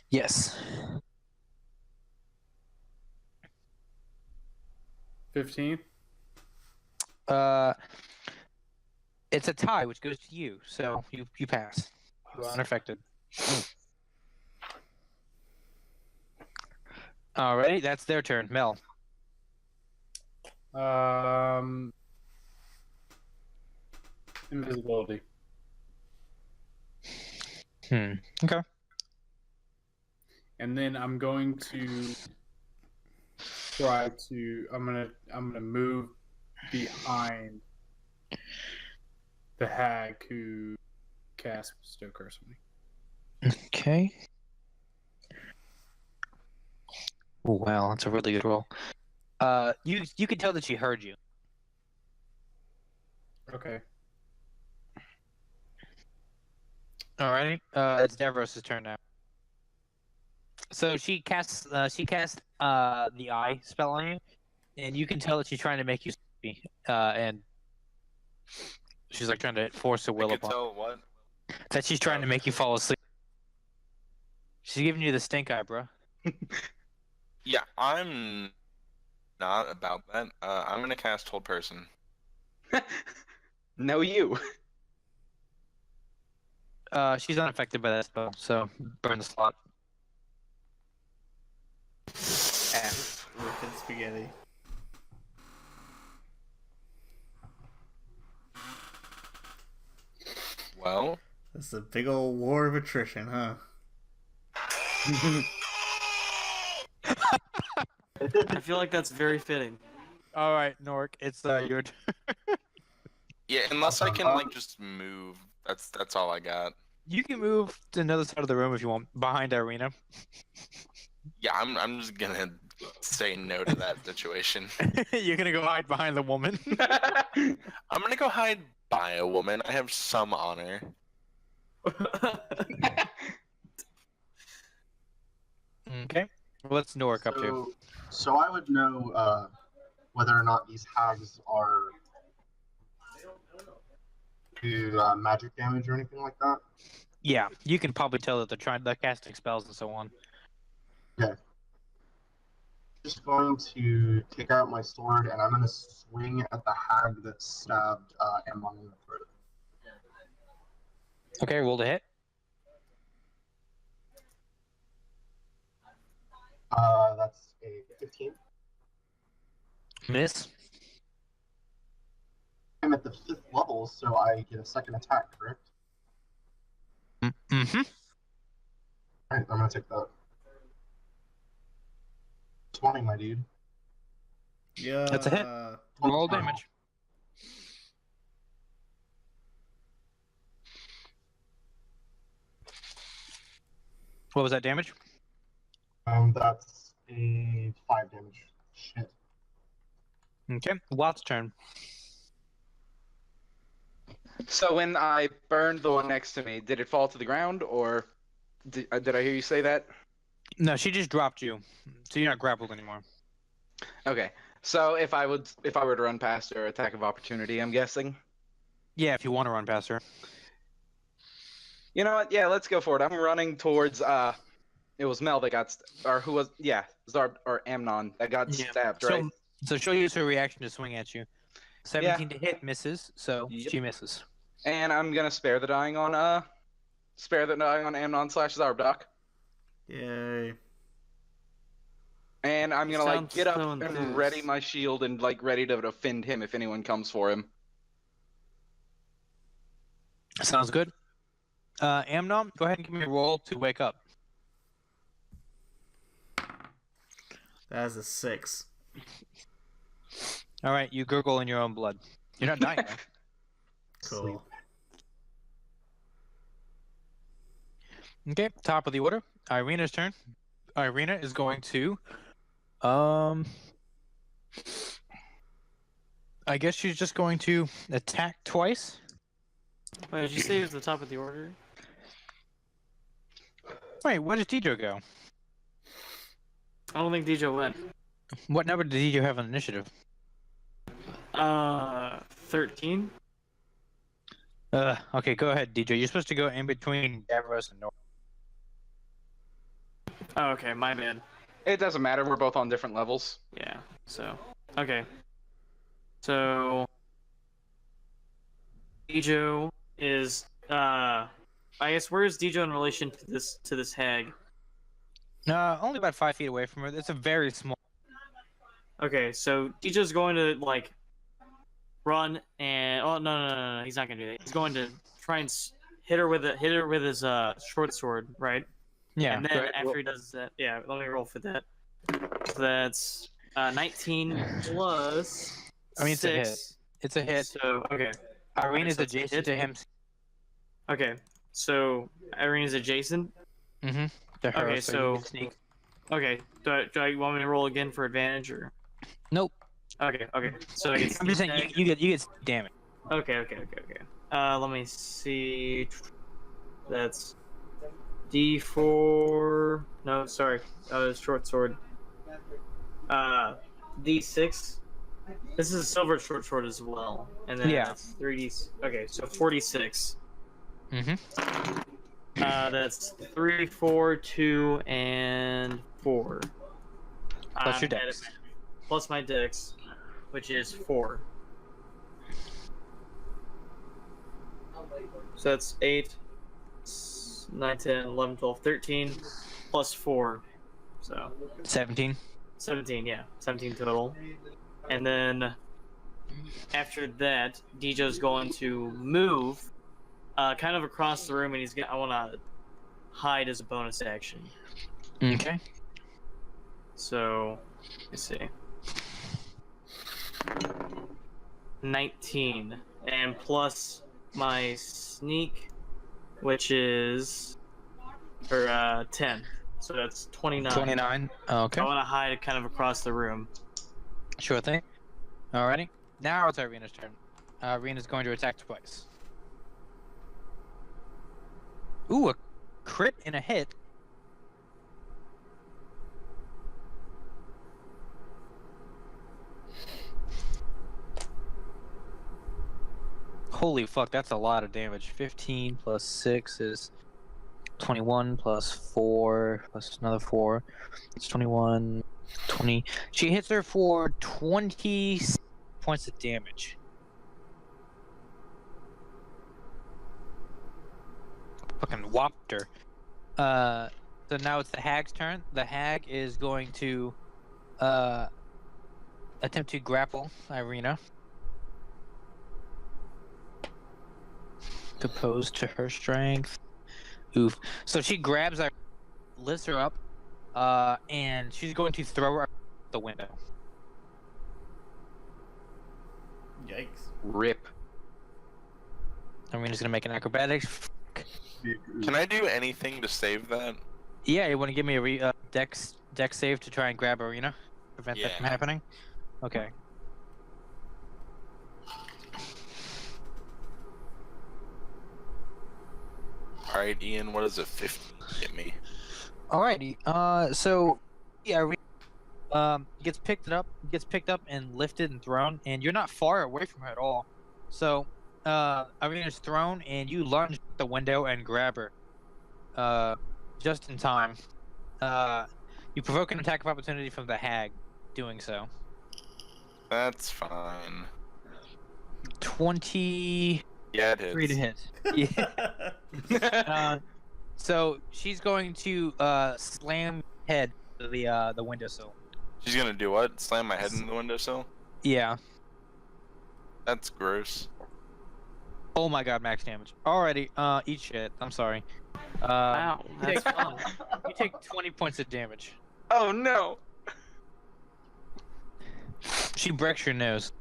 Yes. 15. It's a tie, which goes to you. So you pass. You are unaffected. Alrighty, that's their turn. Mel. Invisibility. Okay. And then I'm going to try to. I'm gonna move behind the hag who cast bestow curse on me. Okay. Oh wow, that's a really good roll. You could tell that she heard you. Okay. Alrighty. It's Davros' turn now. So she casts the eye spell on you, and you can tell that she's trying to make you sleepy. And she's like trying to force a will I could upon tell what? that she's trying to make you fall asleep. She's giving you the stink eye, bro. Yeah, I'm not about that. I'm gonna cast Hold Person. No, you. She's unaffected by that spell, so burn the slot. Wicked spaghetti. Well, This is a big old war of attrition, huh? I feel like that's very fitting. All right, Nork, it's your turn. yeah, unless I can like just move. That's all I got. You can move to another side of the room if you want, behind Irina. Yeah, I'm just gonna say no to that situation. You're gonna go hide behind the woman. I'm gonna go hide by a woman. I have some honor. Okay. What's Nork up to? So I would know whether or not these hags are do magic damage or anything like that. Yeah, you can probably tell that they're casting spells and so on. Just going to take out my sword and I'm going to swing at the hag that stabbed Amon in the throat. Okay, roll to hit. That's a 15. Miss. I'm at the 5th level, so I get a second attack, correct? Mm-hmm. Alright, I'm going to take that. 20, my dude. Yeah. That's a hit. Roll damage. What was that damage? That's a 5 damage. Shit. Okay, Watt's turn. So when I burned the one next to me, did it fall to the ground, or did I hear you say that? No, she just dropped you, so you're not grappled anymore. Okay. So if I were to run past her, attack of opportunity, I'm guessing. Yeah, if you want to run past her. You know what? Yeah, let's go for it. I'm running towards it was Mel that got or who was Zarb or Amnon that got stabbed, right? So she'll use her reaction to swing at you. 17 to hit misses, so Yep. she misses. And I'm gonna spare the dying on Amnon / Zarbdock. Yay. And I'm gonna Sounds get up so and enthused. ready my shield and ready to defend him if anyone comes for him. Sounds good. Amnon, go ahead and give me a roll to wake up. That is a 6. All right, you gurgle in your own blood. You're not dying. Though. Cool. Okay, top of the order. Irina's turn. Irina is going to, I guess she's just going to attack twice. Wait, did you say it was the top of the order? Wait, where does Deidre go? I don't think DJ went. What number did Deidre have on initiative? 13? Okay, go ahead, DJ. You're supposed to go in between Davros and North. Oh, okay, my bad. It doesn't matter. We're both on different levels. Yeah, so, okay. So, Dijo is, I guess, where is Dijo in relation to this hag? Only about 5 feet away from her. It's a very small. Okay, so Dijo's going to, like, run and, oh, no, he's not gonna do that. He's going to try and hit her with his, short sword, right? Yeah. And then after he does that, yeah, let me roll for that. So that's 19 plus. I mean, it's 6. a hit. It's a hit. So okay, Irene is so it's a adjacent to him. okay. So Irene is adjacent. Mm-hmm. To her, Okay, so so- you can sneak. Okay, do I want me to roll again for advantage or? Nope. Okay. So I get I'm just saying you get damage. Okay. Let me see. That's D4. No, sorry. Short sword. D6. This is a silver short sword as well, and then Yeah. that's 3D. Okay, so 46. Mm-hmm. That's 3, 4, 2, and 4. Plus your I'm at dex. a- Plus my dex, which is 4. So that's 8, 9, 10, 11, 12, 13, plus 4. So 17. 17, yeah. 17 total. And then after that, Dijo's going to move kind of across the room, and I want to hide as a bonus action. Okay. So, let's see. 19. And plus my sneak, which is 10. So that's 29. 29. Okay. I want to hide kind of across the room. Sure thing. Alrighty. Now it's Irina's turn. Irina's going to attack twice. Ooh, a crit and a hit. Holy fuck, that's a lot of damage. 15 plus 6 is 21 plus 4 plus another 4. It's 21, 20. She hits her for 20 points of damage. Fucking whopped her. So now it's the hag's turn. The hag is going to attempt to grapple Irina. Opposed to her strength. Oof. So she grabs her, lifts her up, and she's going to throw her out the window. Yikes. Rip. Irina's gonna make an acrobatics. Can I do anything to save that? Yeah, you want to give me a dex save to try and grab Irina? Prevent that from Yeah. happening? Okay. Alright, Ian, what does a 50 get me? Alrighty. So yeah, gets picked up and lifted and thrown, and you're not far away from her at all. So Irina's thrown, and you lunge at the window and grab her. Just in time. You provoke an attack of opportunity from the hag. Doing so. That's fine. 23 Yeah, it hits. to hit. Yeah. So she's going to slam head to the windowsill. She's gonna do what? Slam my head into the windowsill? Yeah. That's gross. Oh my god, max damage. Alrighty, eat shit. I'm sorry. Wow, you that's take, fun. you take 20 points of damage. Oh no. She breaks your nose.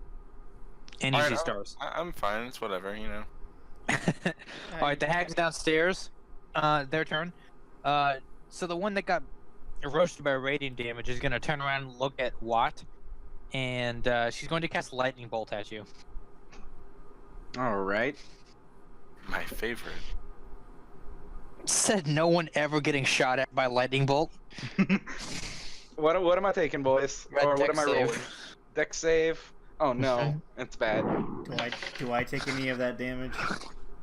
And Alright, easy stars. I'm fine. It's whatever, you know. Alright, the hag's downstairs. Their turn. So the one that got roasted by radiant damage is gonna turn around and look at Watt, and she's going to cast lightning bolt at you. All right. My favorite. Said no one ever getting shot at by lightning bolt. What am I taking, boys? Red Or what deck am I save. rolling? Deck save? Oh no, it's bad. Do I take any of that damage?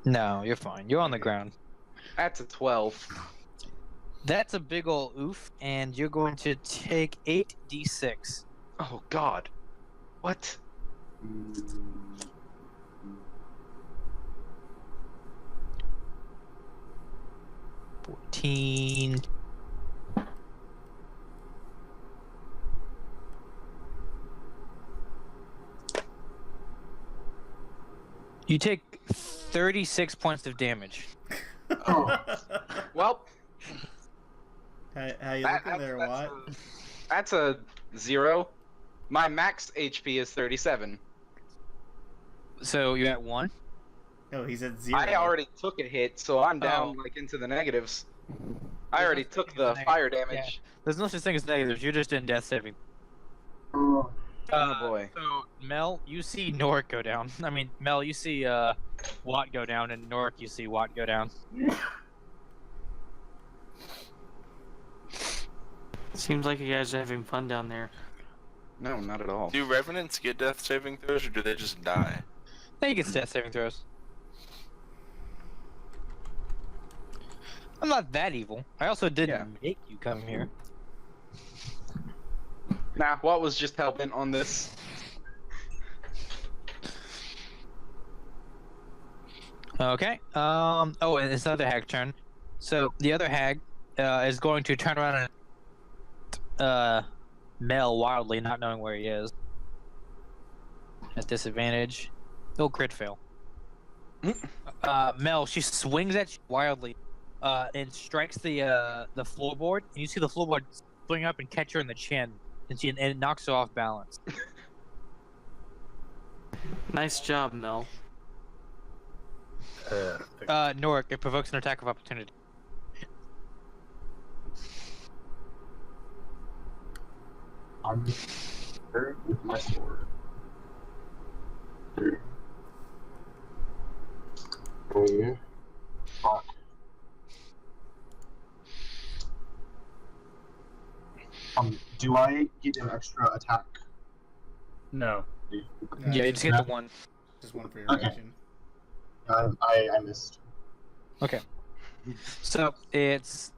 No, you're fine. You're on the ground. That's a 12. That's a big ol' oof, and you're going to take 8d6. Oh god. What? 14. You take 36 points of damage. Well, how you looking there, Watt? That's a 0. My max HP is 37. So you're at 1? No, he's at 0. I already took a hit, so I'm down like into the negatives. I already took the fire damage. There's no such thing as negatives. You're just in death saving. Oh boy. So Mel, you see Norik go down. I mean, Mel, you see Watt go down, and Norik, you see Watt go down. Seems like you guys are having fun down there. No, not at all. Do revenants get death saving throws, or do they just die? I think it's death saving throws. I'm not that evil. I also didn't make you come here. Nah, Walt was just helping on this. Okay. Oh, and it's another hag turn. So the other hag is going to turn around and Mel wildly, not knowing where he is. At disadvantage. Oh, crit fail. Mel, she swings at you wildly, and strikes the floorboard. And you see the floorboard swing up and catch her in the chin, and it knocks her off balance. Nice job, Mel. Norik, it provokes an attack of opportunity. I'm hurt with my sword. Okay. Fuck. Do I get an extra attack? No. Yeah, you just get the one. Just one for your Okay. action. I missed. Okay. So it's.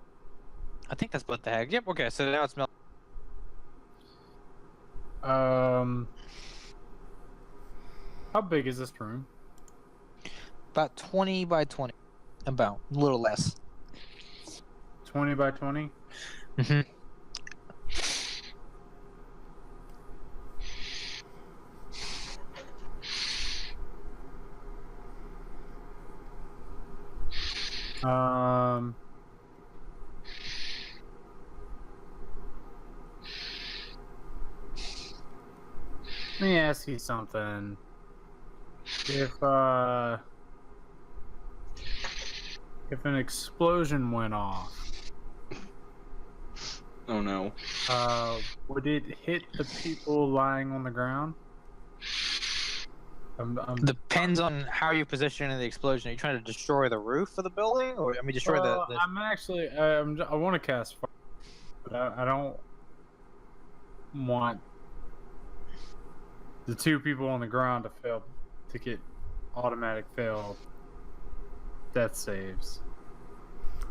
I think that's both the hags. Yep. Okay. So now it's Mel. How big is this room? About 20 by 20. About a little less. 20 by 20? Mm-hmm. Let me ask you something. If an explosion went off, Oh no. would it hit the people lying on the ground? Depends on how you position in the explosion. Are you trying to destroy the roof of the building, or destroy the? I'm actually I want to cast fire, but I don't want the two people on the ground to get automatic fail death saves.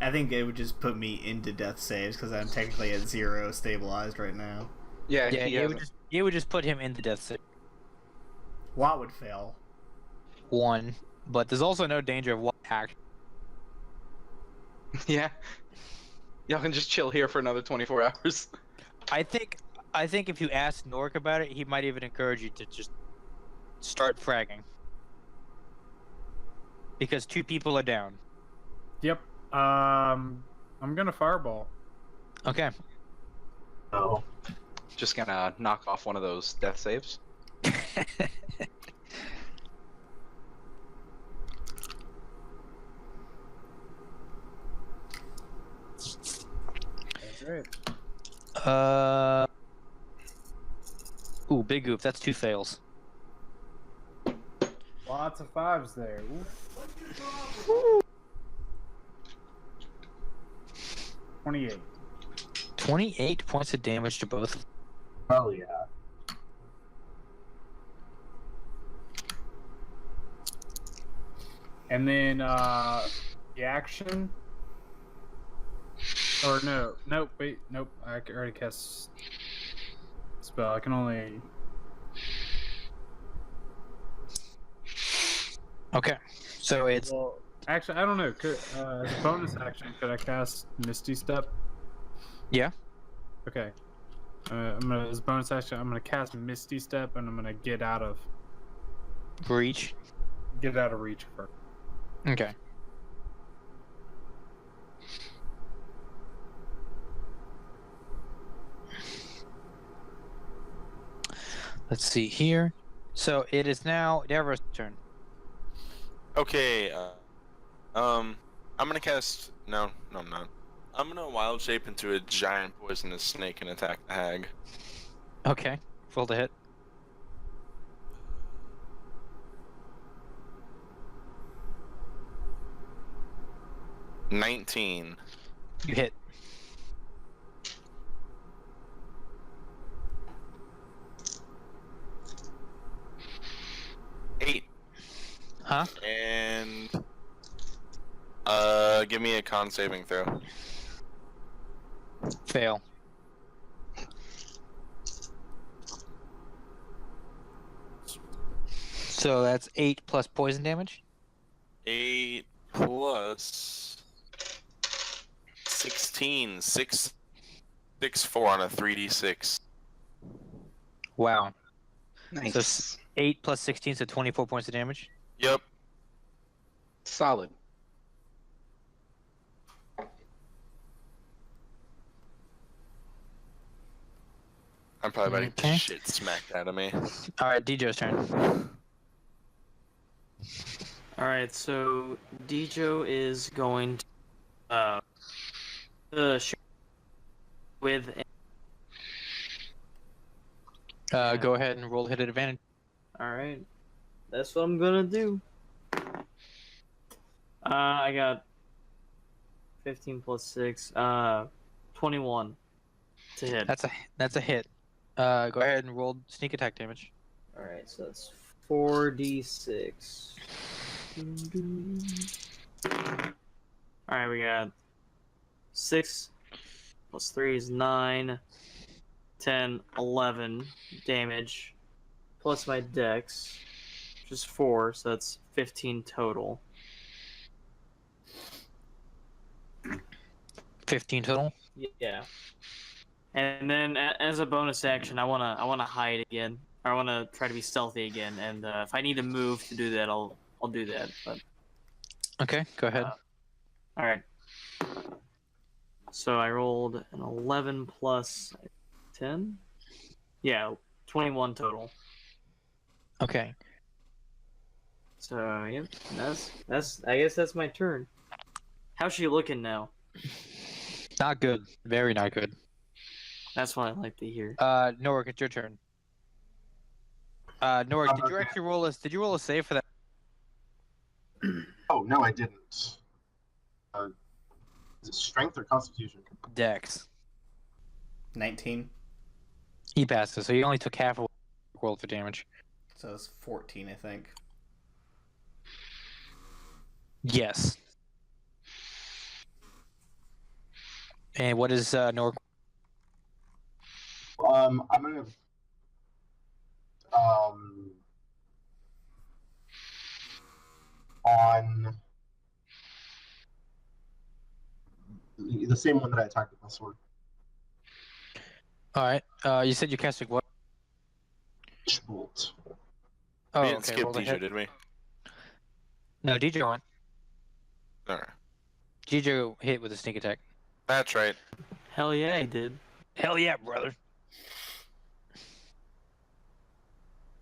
I think it would just put me into death saves because I'm technically at 0 stabilized right now. Yeah, Yeah, he it would just put him in the death save. Watt would fail. 1, but there's also no danger of what action. Yeah. Y'all can just chill here for another 24 hours. I think if you ask Norik about it, he might even encourage you to just start fragging. Because 2 people are down. Yep. I'm gonna fireball. Okay. No. Just gonna knock off one of those death saves. That's right. Ooh, big goof. That's 2 fails. Lots of 5s there. Ooh. 28. 28 points of damage to both. Oh yeah. And then the action. Or no, nope, wait, nope. I already cast spell. I can only. Okay, so it's Well, actually, I don't know. As a bonus action, could I cast Misty Step? Yeah. Okay. As a bonus action, I'm gonna cast Misty Step, and I'm gonna get out of reach. reach first. Okay. Let's see here. So it is now Deborah's turn. Okay, I'm gonna cast. No, I'm not. I'm gonna wild shape into a giant poisonous snake and attack the hag. Okay, roll to hit. $19. You hit. $8. Huh? And give me a con saving throw. Fail. So that's 8 plus poison damage. 8 plus 16. 6, 4 on a 3d6. Wow. Nice. So 8 plus 16, so 24 points of damage. Yep. Solid. I'm probably about to get Okay. the shit smacked out of me. All right, DJ's turn. All right, so Dijo is going to shoot with. Go ahead and roll hit at advantage. All right, that's what I'm gonna do. I got 15 plus 6, 21 to hit. That's a hit. Go ahead and roll sneak attack damage. All right, so that's 4d6. All right, we got 6 plus 3 is 9, 10, 11 damage, plus my dex, which is 4, so that's 15 total. 15 total. Yeah. And then as a bonus action, I wanna hide again. Or I wanna try to be stealthy again. And if I need to move to do that, I'll do that. But Okay, go ahead. all right. So I rolled an 11 plus 10. Yeah, 21 total. Okay. So yep, that's. I guess that's my turn. How's she looking now? Not good. Very not good. That's what I like to hear. Norik, it's your turn. Norik, did you Okay. actually roll a? Did you roll a save for that? Oh no, I didn't. Is it strength or constitution? Dex. 19. He passed it, so he only took half of what you rolled for damage. So it's 14, I think. Yes. And what is Norik? I'm gonna on the same one that I attacked with my sword. All right. You said you casted what? Bolt. Oh, We didn't okay. skip roll the DJ, hit. did we? No, DJ went. Alright. DJ hit with a sneak attack. That's right. Hell yeah, I did. Hell yeah, brother.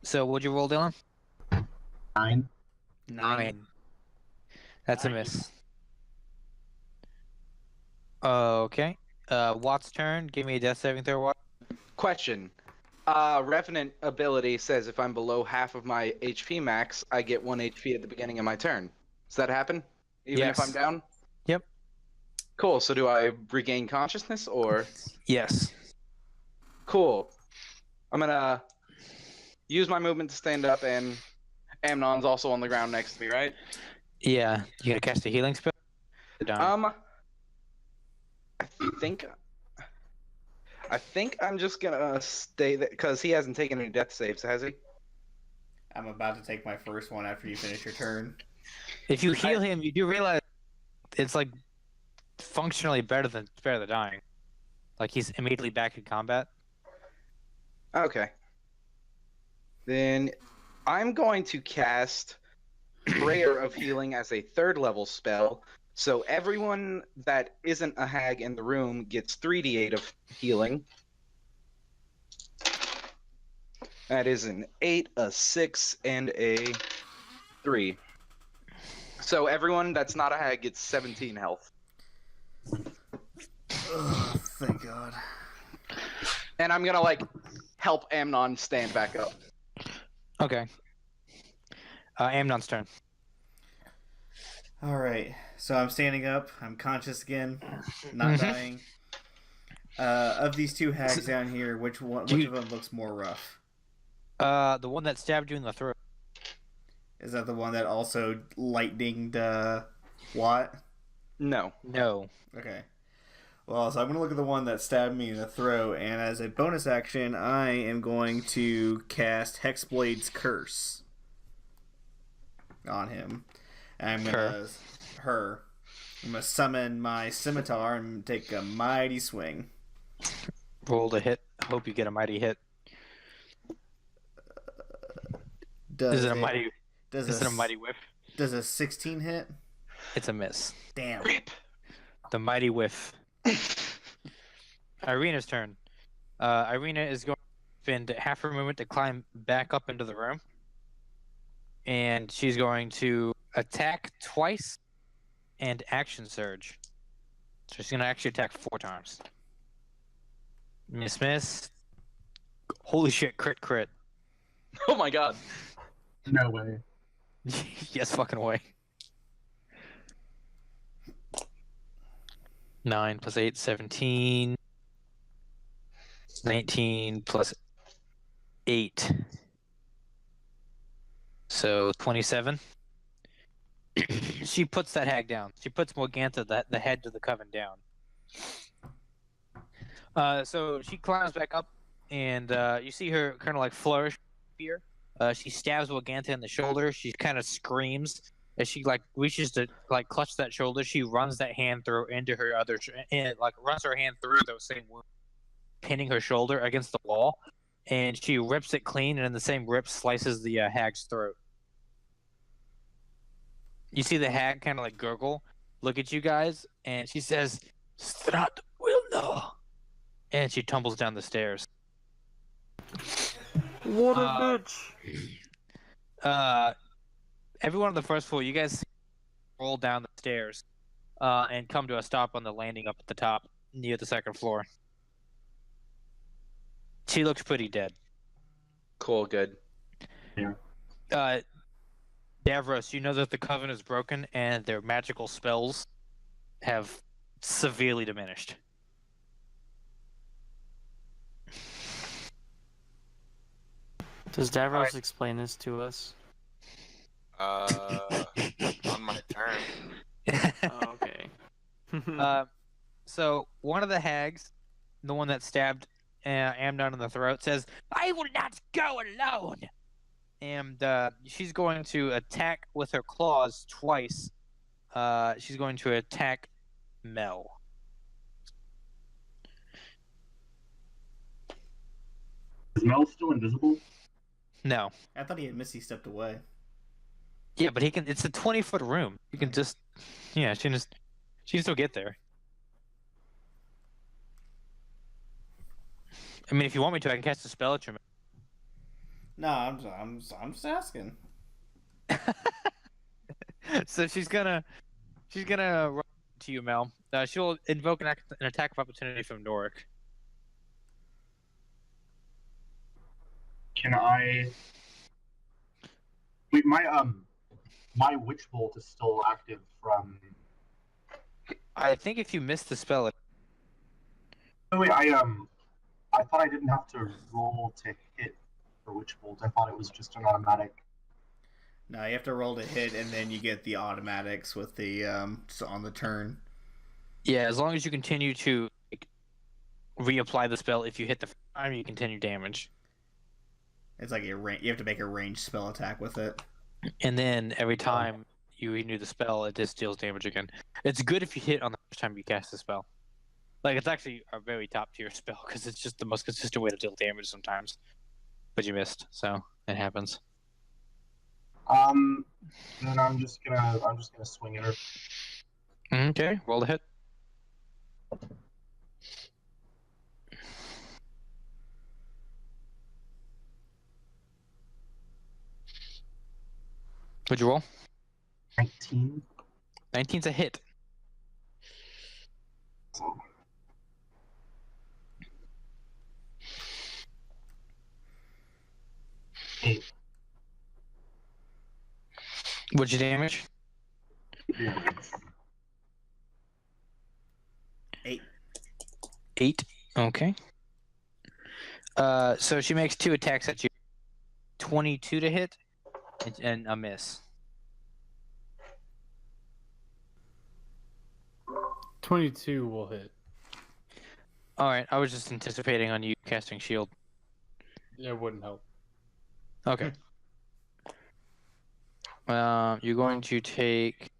So, what'd you roll, Dylan? 9. 9. That's a miss. Okay. Watt's turn. Give me a death saving throw, Watt. Question. Revenant ability says if I'm below half of my HP max, I get 1 HP at the beginning of my turn. Does that happen? Even if Yes. I'm down? Yep. Cool. So do I regain consciousness or? Yes. Cool. I'm gonna use my movement to stand up, and Amnon's also on the ground next to me, right? Yeah. You gonna cast a healing spell? I think I'm just gonna stay there because he hasn't taken any death saves, has he? I'm about to take my first one after you finish your turn. If you heal him, you do realize it's like functionally better than dying. Like he's immediately back in combat. Okay. Then I'm going to cast Prayer of Healing as a 3rd level spell. So everyone that isn't a hag in the room gets 3d8 of healing. That is an 8, a 6, and a 3. So everyone that's not a hag gets 17 health. Oh, thank God. And I'm gonna help Amnon stand back up. Okay. Amnon's turn. All right, so I'm standing up. I'm conscious again, not dying. Of these two hags down here, which of them looks more rough? The one that stabbed you in the throat. Is that the one that also lightninged Watt? No. No. Okay. Well, so I'm going to look at the one that stabbed me in the throat, and as a bonus action, I am going to cast Hexblade's Curse on him. And I'm going to summon my scimitar and take a mighty swing. Roll to hit. Hope you get a mighty hit. Is it a mighty whiff? Does a 16 hit? It's a miss. Damn. Rip. The mighty whiff. Irina's turn. Irina is going to spend half her movement to climb back up into the room. And she's going to attack twice and action surge. So she's going to actually attack 4 times. Miss. Holy shit, crit. Oh my God. No way. Yes, fucking way. 9 plus 8, 17. 19 plus 8. So 27. She puts that hag down. She puts Morgantha, the head to the coven, down. So she climbs back up, and you see her kind of like flourish here. She stabs Morgantha in the shoulder. She kind of screams as she reaches to clutch that shoulder. She runs that hand through into her other, and runs her hand through the same wound, pinning her shoulder against the wall, and she rips it clean, and in the same rip slices the hag's throat. You see the hag kind of gurgle, look at you guys, and she says, "Strahd will know," and she tumbles down the stairs. What a bitch! Everyone on the first floor, you guys roll down the stairs, and come to a stop on the landing up at the top near the 2nd floor. She looks pretty dead. Cool, good. Davros, you know that the coven is broken and their magical spells have severely diminished. Does Davros explain this to us? On my turn. Oh, okay. So one of the hags, the one that stabbed Amnon in the throat, says, "I will not go alone." And she's going to attack with her claws twice. She's going to attack Mel. Is Mel still invisible? No. I thought he had Misty stepped away. Yeah, but he can. It's a 20-foot room. You can just, she can still get there. I mean, if you want me to, I can cast a spell at your. No, I'm just asking. So she's gonna run to you, Mel. She'll invoke an attack of opportunity from Noric. Can I? Wait, my my witch bolt is still active from. I think if you miss the spell, Oh wait, I thought I didn't have to roll to hit for witch bolt. I thought it was just an automatic. No, you have to roll to hit, and then you get the automatics with the on the turn. yeah, as long as you continue to reapply the spell, if you hit the first time, you continue damage. It's like you have to make a ranged spell attack with it. And then every time you renew the spell, it just deals damage again. It's good if you hit on the first time you cast the spell. Like, it's actually a very top tier spell because it's just the most consistent way to deal damage sometimes. But you missed, so it happens. Then I'm just gonna swing at her. Okay, roll the hit. What'd you roll? 19. 19's a hit. Eight. What'd you damage? Yeah. 8. 8. Okay. So she makes 2 attacks at you. 22 to hit, and a miss. 22 will hit. All right, I was just anticipating on you casting shield. It wouldn't help. Okay. You're going to take.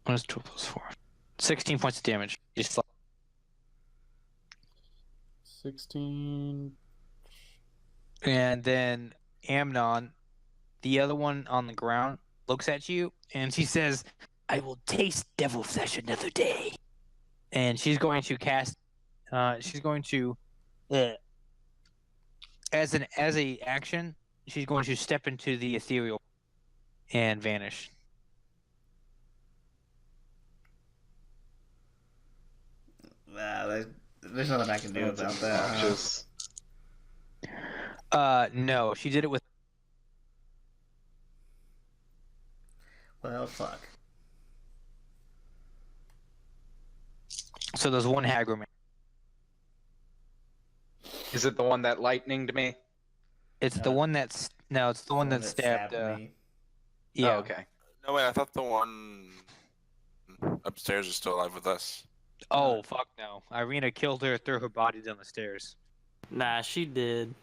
What is 12 plus 4? 16 points of damage. Just 16. and then Amnon, the other one on the ground, looks at you and she says, "I will taste devil flesh another day." And she's going to cast. She's going to, as a action, she's going to step into the ethereal and vanish. There's nothing I can do about that. Just No, she did it with. Well, fuck. So there's one hag remaining. is it the one that lightninged me? It's the one that's it's the one that stabbed. me. Yeah. Oh, okay. No, wait, I thought the one upstairs is still alive with us. Oh fuck no! Irina killed her, threw her body down the stairs. Nah, she did.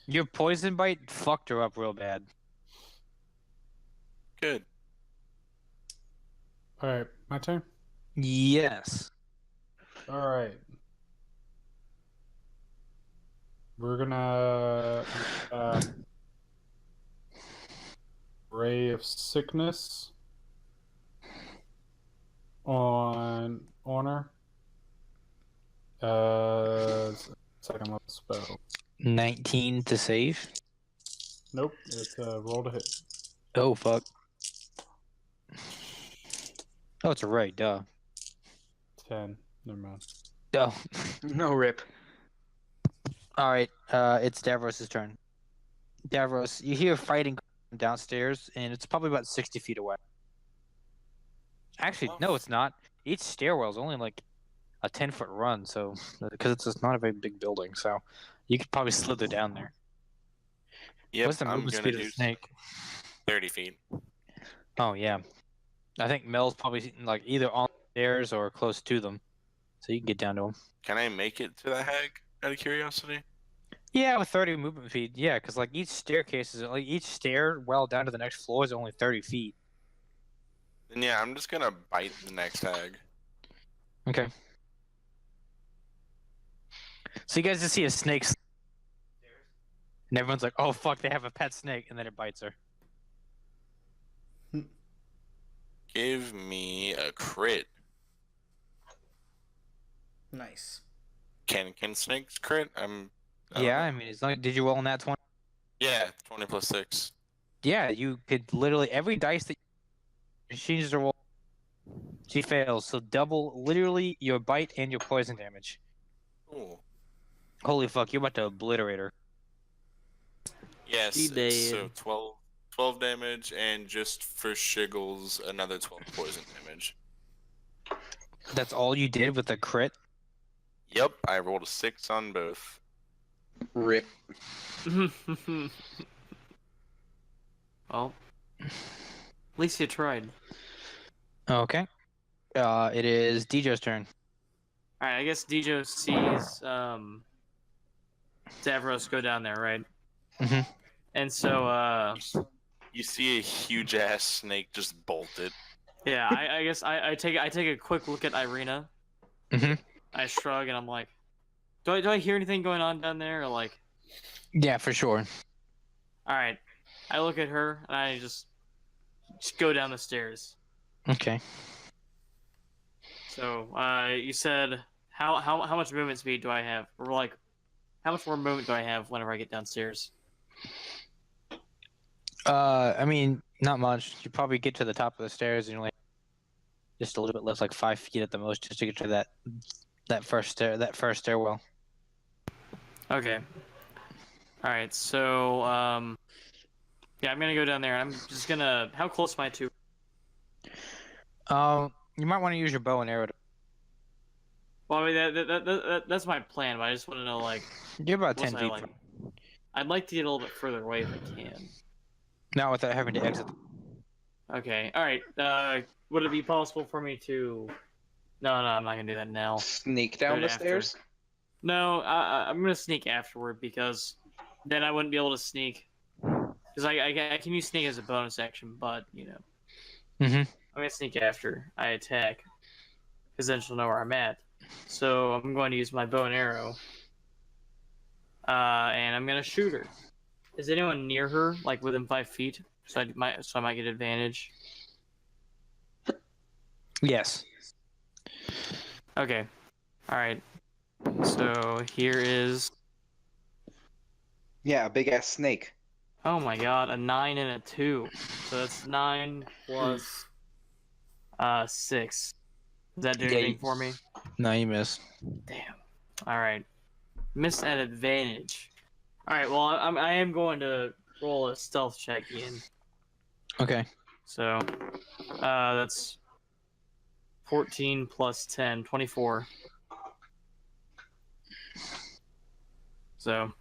Your poison bite fucked her up real bad. Good. Alright, my turn? Yes. Alright. We're gonna Ray of Sickness on her. Second level spell. 19 to save. Nope, it's a roll to hit. Oh fuck. Oh, it's a right, duh. 10. Never mind. Oh. No rip. All right. It's Davros' turn. Davros, you hear fighting downstairs, and it's probably about 60 feet away. Actually, no, it's not. Each stairwell is only like a 10-foot run, so because it's not a very big building, so you could probably slither down there. Yep, What's the I'm movement gonna speed of do the snake? 30 feet. Oh yeah, I think Mel's probably like either on the stairs or close to them, so you can get down to him. Can I make it to the hag, out of curiosity? Yeah, with 30 movement feet, yeah, because like each staircase is like each stairwell down to the next floor is only 30 feet. Then yeah, I'm just gonna bite the next hag. Okay. So you guys just see a snake, and everyone's like, "Oh fuck, they have a pet snake," and then it bites her. Give me a crit. Nice. Can snakes crit? I don't Yeah, know. I mean, it's like, did you roll on that 20? Yeah, 20 plus 6. Yeah, you could literally every dice that she needs to roll, she fails. So double, literally, your bite and your poison damage. Cool. Holy fuck, you're about to obliterate her. Yes, She dead. so 12 damage, and just for shiggles, another 12 poison damage. That's all you did with a crit? Yep, I rolled a 6 on both. Rip. Well, at least you tried. Okay. It is Djo's turn. All right, I guess Dijo sees Davros go down there, right? Mhm. And so You see a huge ass snake just bolted. yeah, I guess I take a quick look at Irina. Mhm. I shrug and I'm like, do I hear anything going on down there? Or like, Yeah, for sure. all right, I look at her and I just go down the stairs. Okay. So you said how much movement speed do I have? Or like, how much more movement do I have whenever I get downstairs? I mean, not much. You probably get to the top of the stairs and you're like just a little bit less, like 5 feet at the most, just to get to that first stairwell. Okay. All right. So yeah, I'm gonna go down there. I'm just gonna. How close am I to? You might want to use your bow and arrow. Well, I mean that's my plan, but I just want to know like. You're about what's 10 I feet. like? I'd like to get a little bit further away if I can. Not without having to exit. Okay. All right. Would it be possible for me to? No, I'm not gonna do that now. Sneak down Do the it after. stairs? No, I'm gonna sneak afterward because then I wouldn't be able to sneak. Because I can use sneak as a bonus action, but you know. Mhm. I'm gonna sneak after I attack, because then she'll know where I'm at. So I'm going to use my bow and arrow, and I'm gonna shoot her. Is anyone near her, like within 5 feet? So I might get advantage. Yes. Okay. All right. So here is. Yeah, a big ass snake. Oh my god, a 9 and a 2. So that's 9 plus 6. Does that do Yeah, anything for me? No, you miss. Damn. Alright. Miss at advantage. Alright, well, I am going to roll a stealth check in. Okay. So, that's 14 plus 10, 24. So.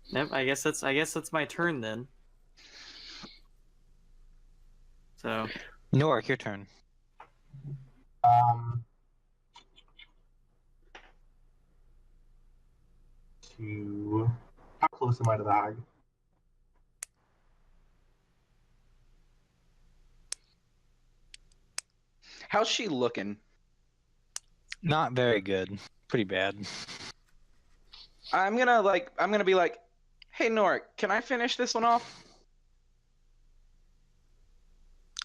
Yep, I guess that's my turn then. So. Norik, your turn. How close am I to the hag? How's she looking? Not very good. Pretty bad. I'm gonna be like, hey Norik, can I finish this one off?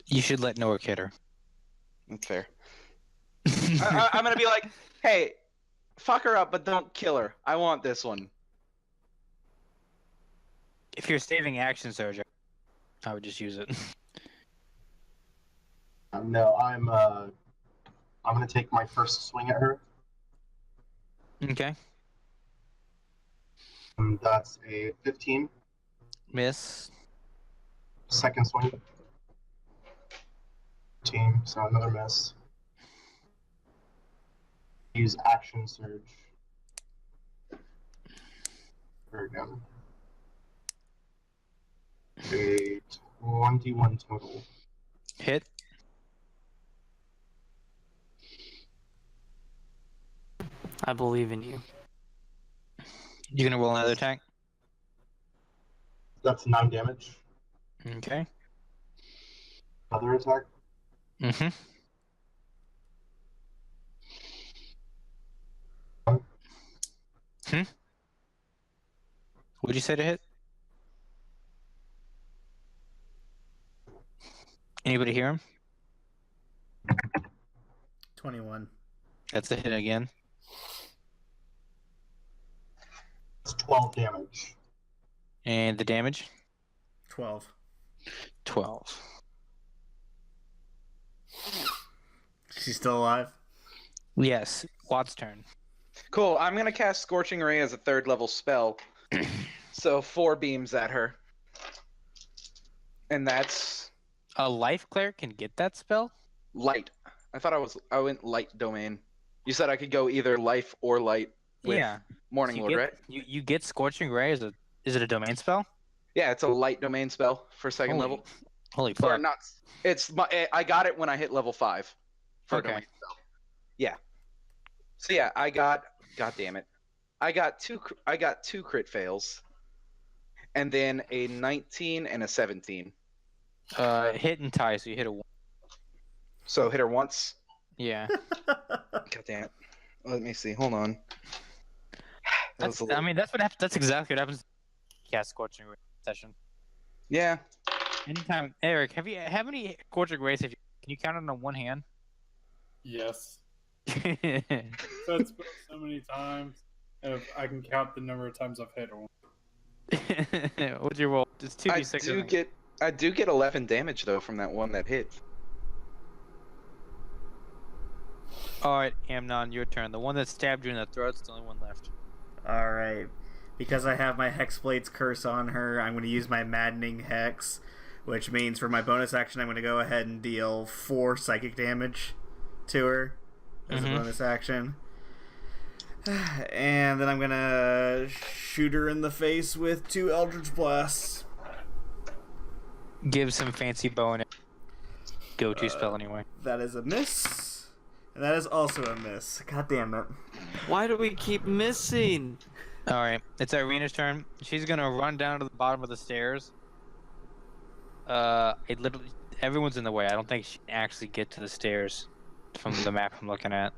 You should let Norik hit her. That's fair. I'm gonna be like, hey, fuck her up, but don't kill her. I want this one. If you're saving action, Sergio, I would just use it. No, I'm gonna take my first swing at her. Okay. That's a 15. Miss. Second swing. 15, so another miss. Use action surge. Very good. A 21 total. Hit. I believe in you. You gonna roll another attack? That's 9 damage. Okay. Another attack. Mm-hmm. What'd you say to hit? Anybody hear him? 21. That's a hit again. It's 12 damage. And the damage? 12. 12. She's still alive? Yes. Watt's turn. Cool. I'm gonna cast Scorching Ray as a 3rd level spell. So 4 beams at her. And that's A life cleric can get that spell? light. I went light domain. You said I could go either life or light with Yeah. Morning So Lord, right? You get Scorching Ray as is it a domain spell? Yeah, it's a light domain spell for second Holy- level. Holy Or fuck. not. I got it when I hit level 5 for Okay. a domain spell. Yeah. So yeah, God damn it. I got two crit fails. And then a 19 and a 17. Hit and tie, so you hit a 1. So hit her once. Yeah. God damn it. Let me see. Hold on. That was a little- That's what happens. That's exactly what happens. Cast Scorching Ray session. Yeah. Anytime, Eric, how many Scorching Rays can you count on one hand? Yes. That's spelled so many times. If I can count the number of times I've hit one. What'd you roll? It's 2d6. I do get 11 damage though from that one that hit. All right, Amnon, your turn. The one that stabbed you in the throat's the only one left. Alright. Because I have my Hexblade's curse on her, I'm going to use my Maddening Hex, which means for my bonus action, I'm going to go ahead and deal 4 psychic damage to her as a bonus action. And then I'm going to shoot her in the face with 2 Eldritch Blasts. Give some fancy bow and go-to spell anyway. That is a miss. And that is also a miss. God damn it. Why do we keep missing? All right, it's Irina's turn. She's gonna run down to the bottom of the stairs. Everyone's in the way. I don't think she can actually get to the stairs from the map I'm looking at.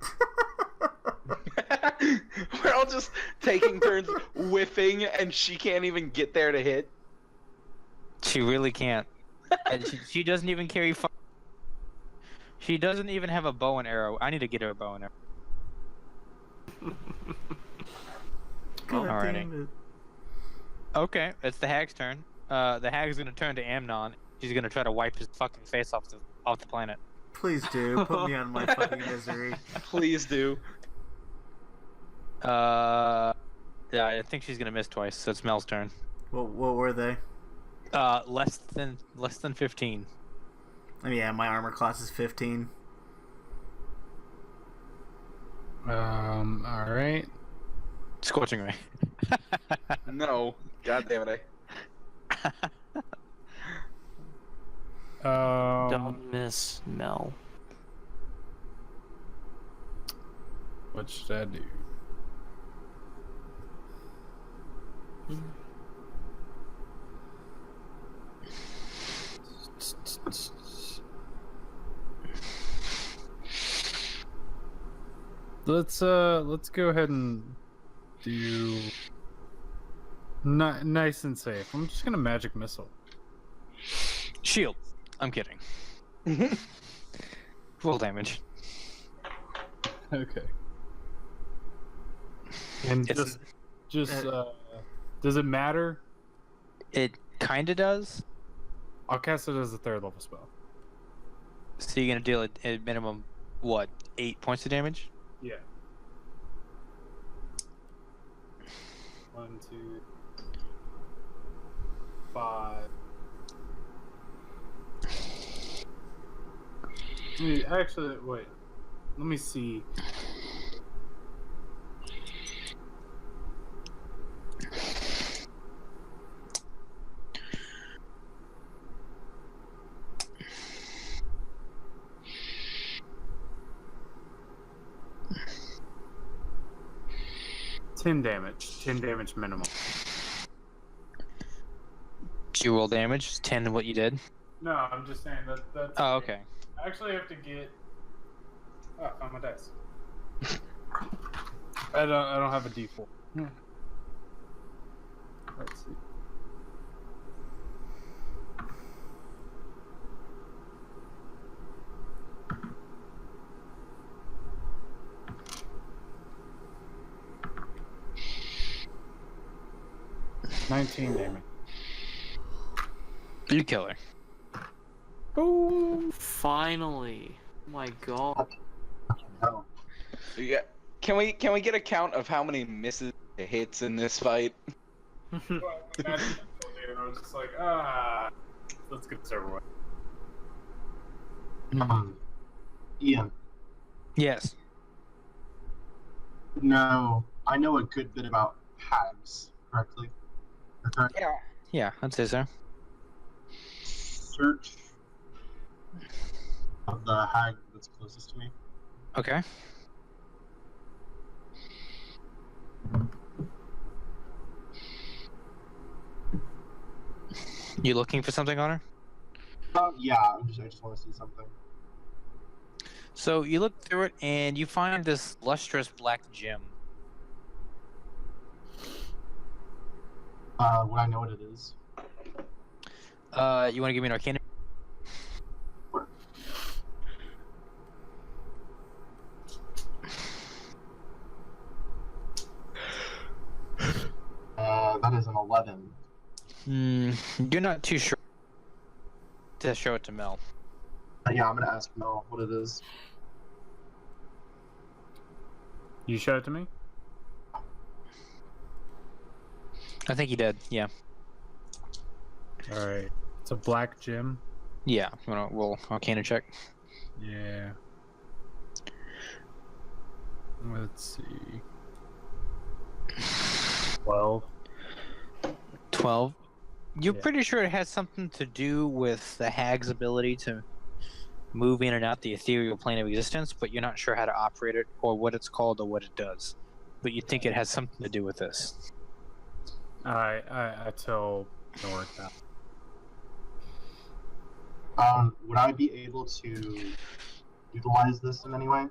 We're all just taking turns whiffing, and she can't even get there to hit. She really can't. And she doesn't even carry. She doesn't even have a bow and arrow. I need to get her a bow and arrow. God Alrighty. damn it. Okay, it's the hag's turn. The hag's gonna turn to Amnon. She's gonna try to wipe his fucking face off the planet. Please do. Put me on my fucking misery. Please do. Yeah, I think she's gonna miss twice. So it's Mel's turn. What were they? Less than 15. I mean, yeah, my armor class is 15. All right. Scorching Ray. No. God damn it. Don't miss Mel. What should I do? Let's go ahead and do nice and safe. I'm just gonna magic missile. Shield. I'm kidding. Roll damage. Okay. And It's- does it matter? It kinda does. I'll cast it as a 3rd level spell. So you're gonna deal a minimum, what, 8 points of damage? Yeah. 1, 2, 5. Actually, wait. Let me see. Ten damage minimum. Did you roll damage? Is 10 what you did? No, I'm just saying that's. Oh, okay. I actually have to get. Oh, I found my dice. I don't have a D4. Let's see. $19 damage. You kill her. Oh, finally! Oh my god. No. Yeah. Can we get a count of how many misses it hits in this fight? And I was just like, let's get this over with. Ian, Yes. no, I know a good bit about hags, correctly? Correct? Yeah. Yeah, I'd say so. Search of the hag that's closest to me. Okay. You looking for something on her? Yeah, I just want to see something. So you look through it and you find this lustrous black gem. Would I know what it is? You want to give me an arcana? That is an 11. You're not too sure to show it to Mel. Yeah, I'm gonna ask Mel what it is. You show it to me? I think he did. Yeah. All right. It's a black gem. Yeah. I'm gonna roll arcana check. Yeah. Let's see. 12. 12. You're Yeah. pretty sure it has something to do with the hag's ability to move in and out the ethereal plane of existence, but you're not sure how to operate it or what it's called or what it does. But you think it has something to do with this. I tell Nord that. Would I be able to utilize this in any way?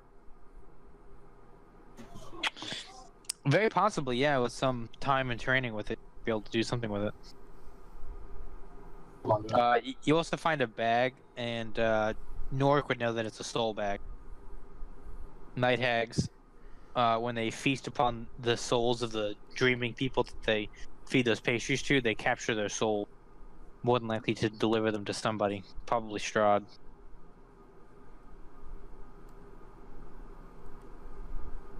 Very possibly, yeah, with some time and training with it, be able to do something with it. Hold on, You also find a bag, and Norik would know that it's a soul bag. Night hags, when they feast upon the souls of the dreaming people that they feed those pastries to, they capture their soul, more than likely to deliver them to somebody, probably Strahd.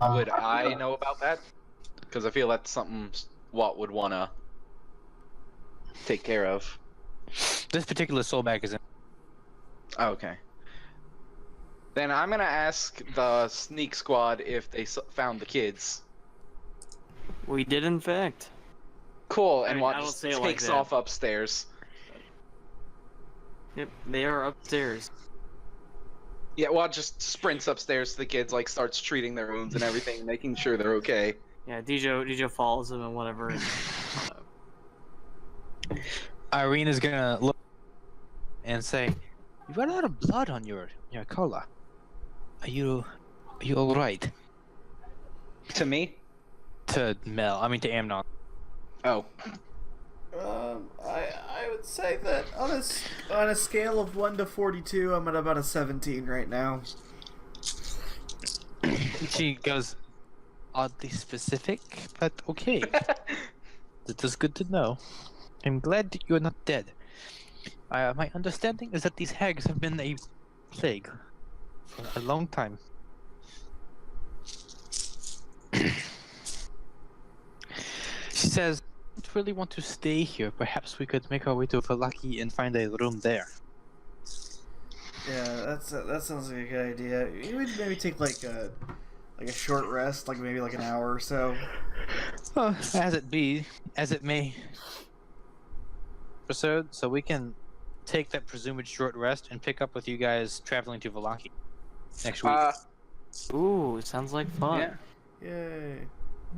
Would I know about that? Because I feel that's something Watt would want to take care of. This particular soul bag is in. Oh, okay. Then I'm gonna ask the sneak squad if they found the kids. We did, in fact. Cool, I and mean, Watt I don't just say it like takes that. off upstairs. Yep, they are upstairs. Yeah, Watt just sprints upstairs to the kids, like starts treating their wounds and everything, making sure they're okay. Yeah, Dijo follows him and whatever. And, Irena's gonna look and say, "You've got a lot of blood on your collar. Are you all right?" To me? To to Amnon. Oh. I would say that on a scale of 1 to 42, I'm at about a 17 right now. She goes, oddly specific, but okay. That is good to know. I'm glad that you're not dead. My understanding is that these hags have been a plague for a long time. She says, I don't really want to stay here. Perhaps we could make our way to Valaki and find a room there. Yeah, that sounds like a good idea. You would maybe take like a short rest, like maybe like an hour or so. Well, as it may. Episode, so we can take that presumed short rest and pick up with you guys traveling to Valaki next week. ooh, sounds like fun. Yeah. Yay.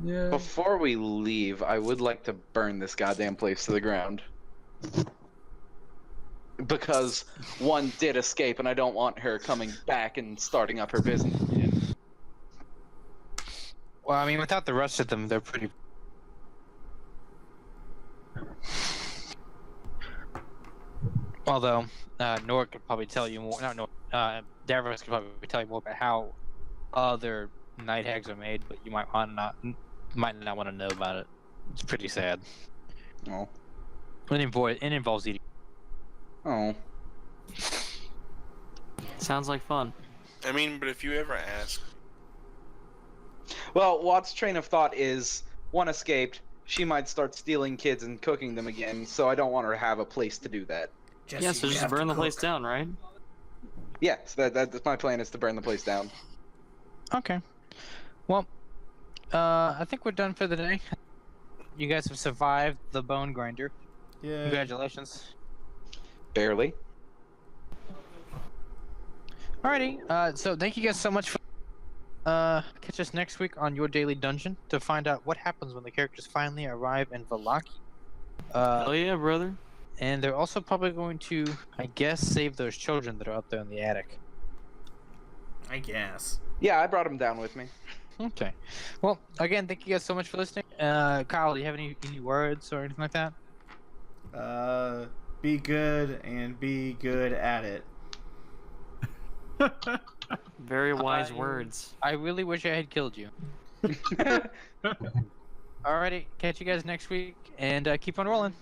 Yeah. Before we leave, I would like to burn this goddamn place to the ground. Because one did escape, and I don't want her coming back and starting up her business again. Well, I mean, without the rest of them, they're pretty. Although, Nora could probably tell you more. Not Nora. Davros could probably tell you more about how other night hags are made, but you might not want to know about it. It's pretty sad. Oh. It involves eating. Oh. Sounds like fun. I mean, but if you ever ask, Well, Watt's train of thought is one escaped, she might start stealing kids and cooking them again. So I don't want her to have a place to do that. Jesse, Yeah, so we just have to burn the place cook. down, right? Yeah, so that's my plan, is to burn the place down. Okay. Well, I think we're done for the day. You guys have survived the bone grinder. Yeah. Congratulations. Barely. Alrighty. So thank you guys so much for. Catch us next week on Your Daily Dungeon to find out what happens when the characters finally arrive in Valaki. Oh yeah, brother. And they're also probably going to, I guess, save those children that are up there in the attic. I guess. Yeah, I brought him down with me. Okay. Well, again, thank you guys so much for listening. Kyle, do you have any words or anything like that? Be good and be good at it. Very wise words. I really wish I had killed you. Alrighty, catch you guys next week, and keep on rolling.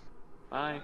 Bye.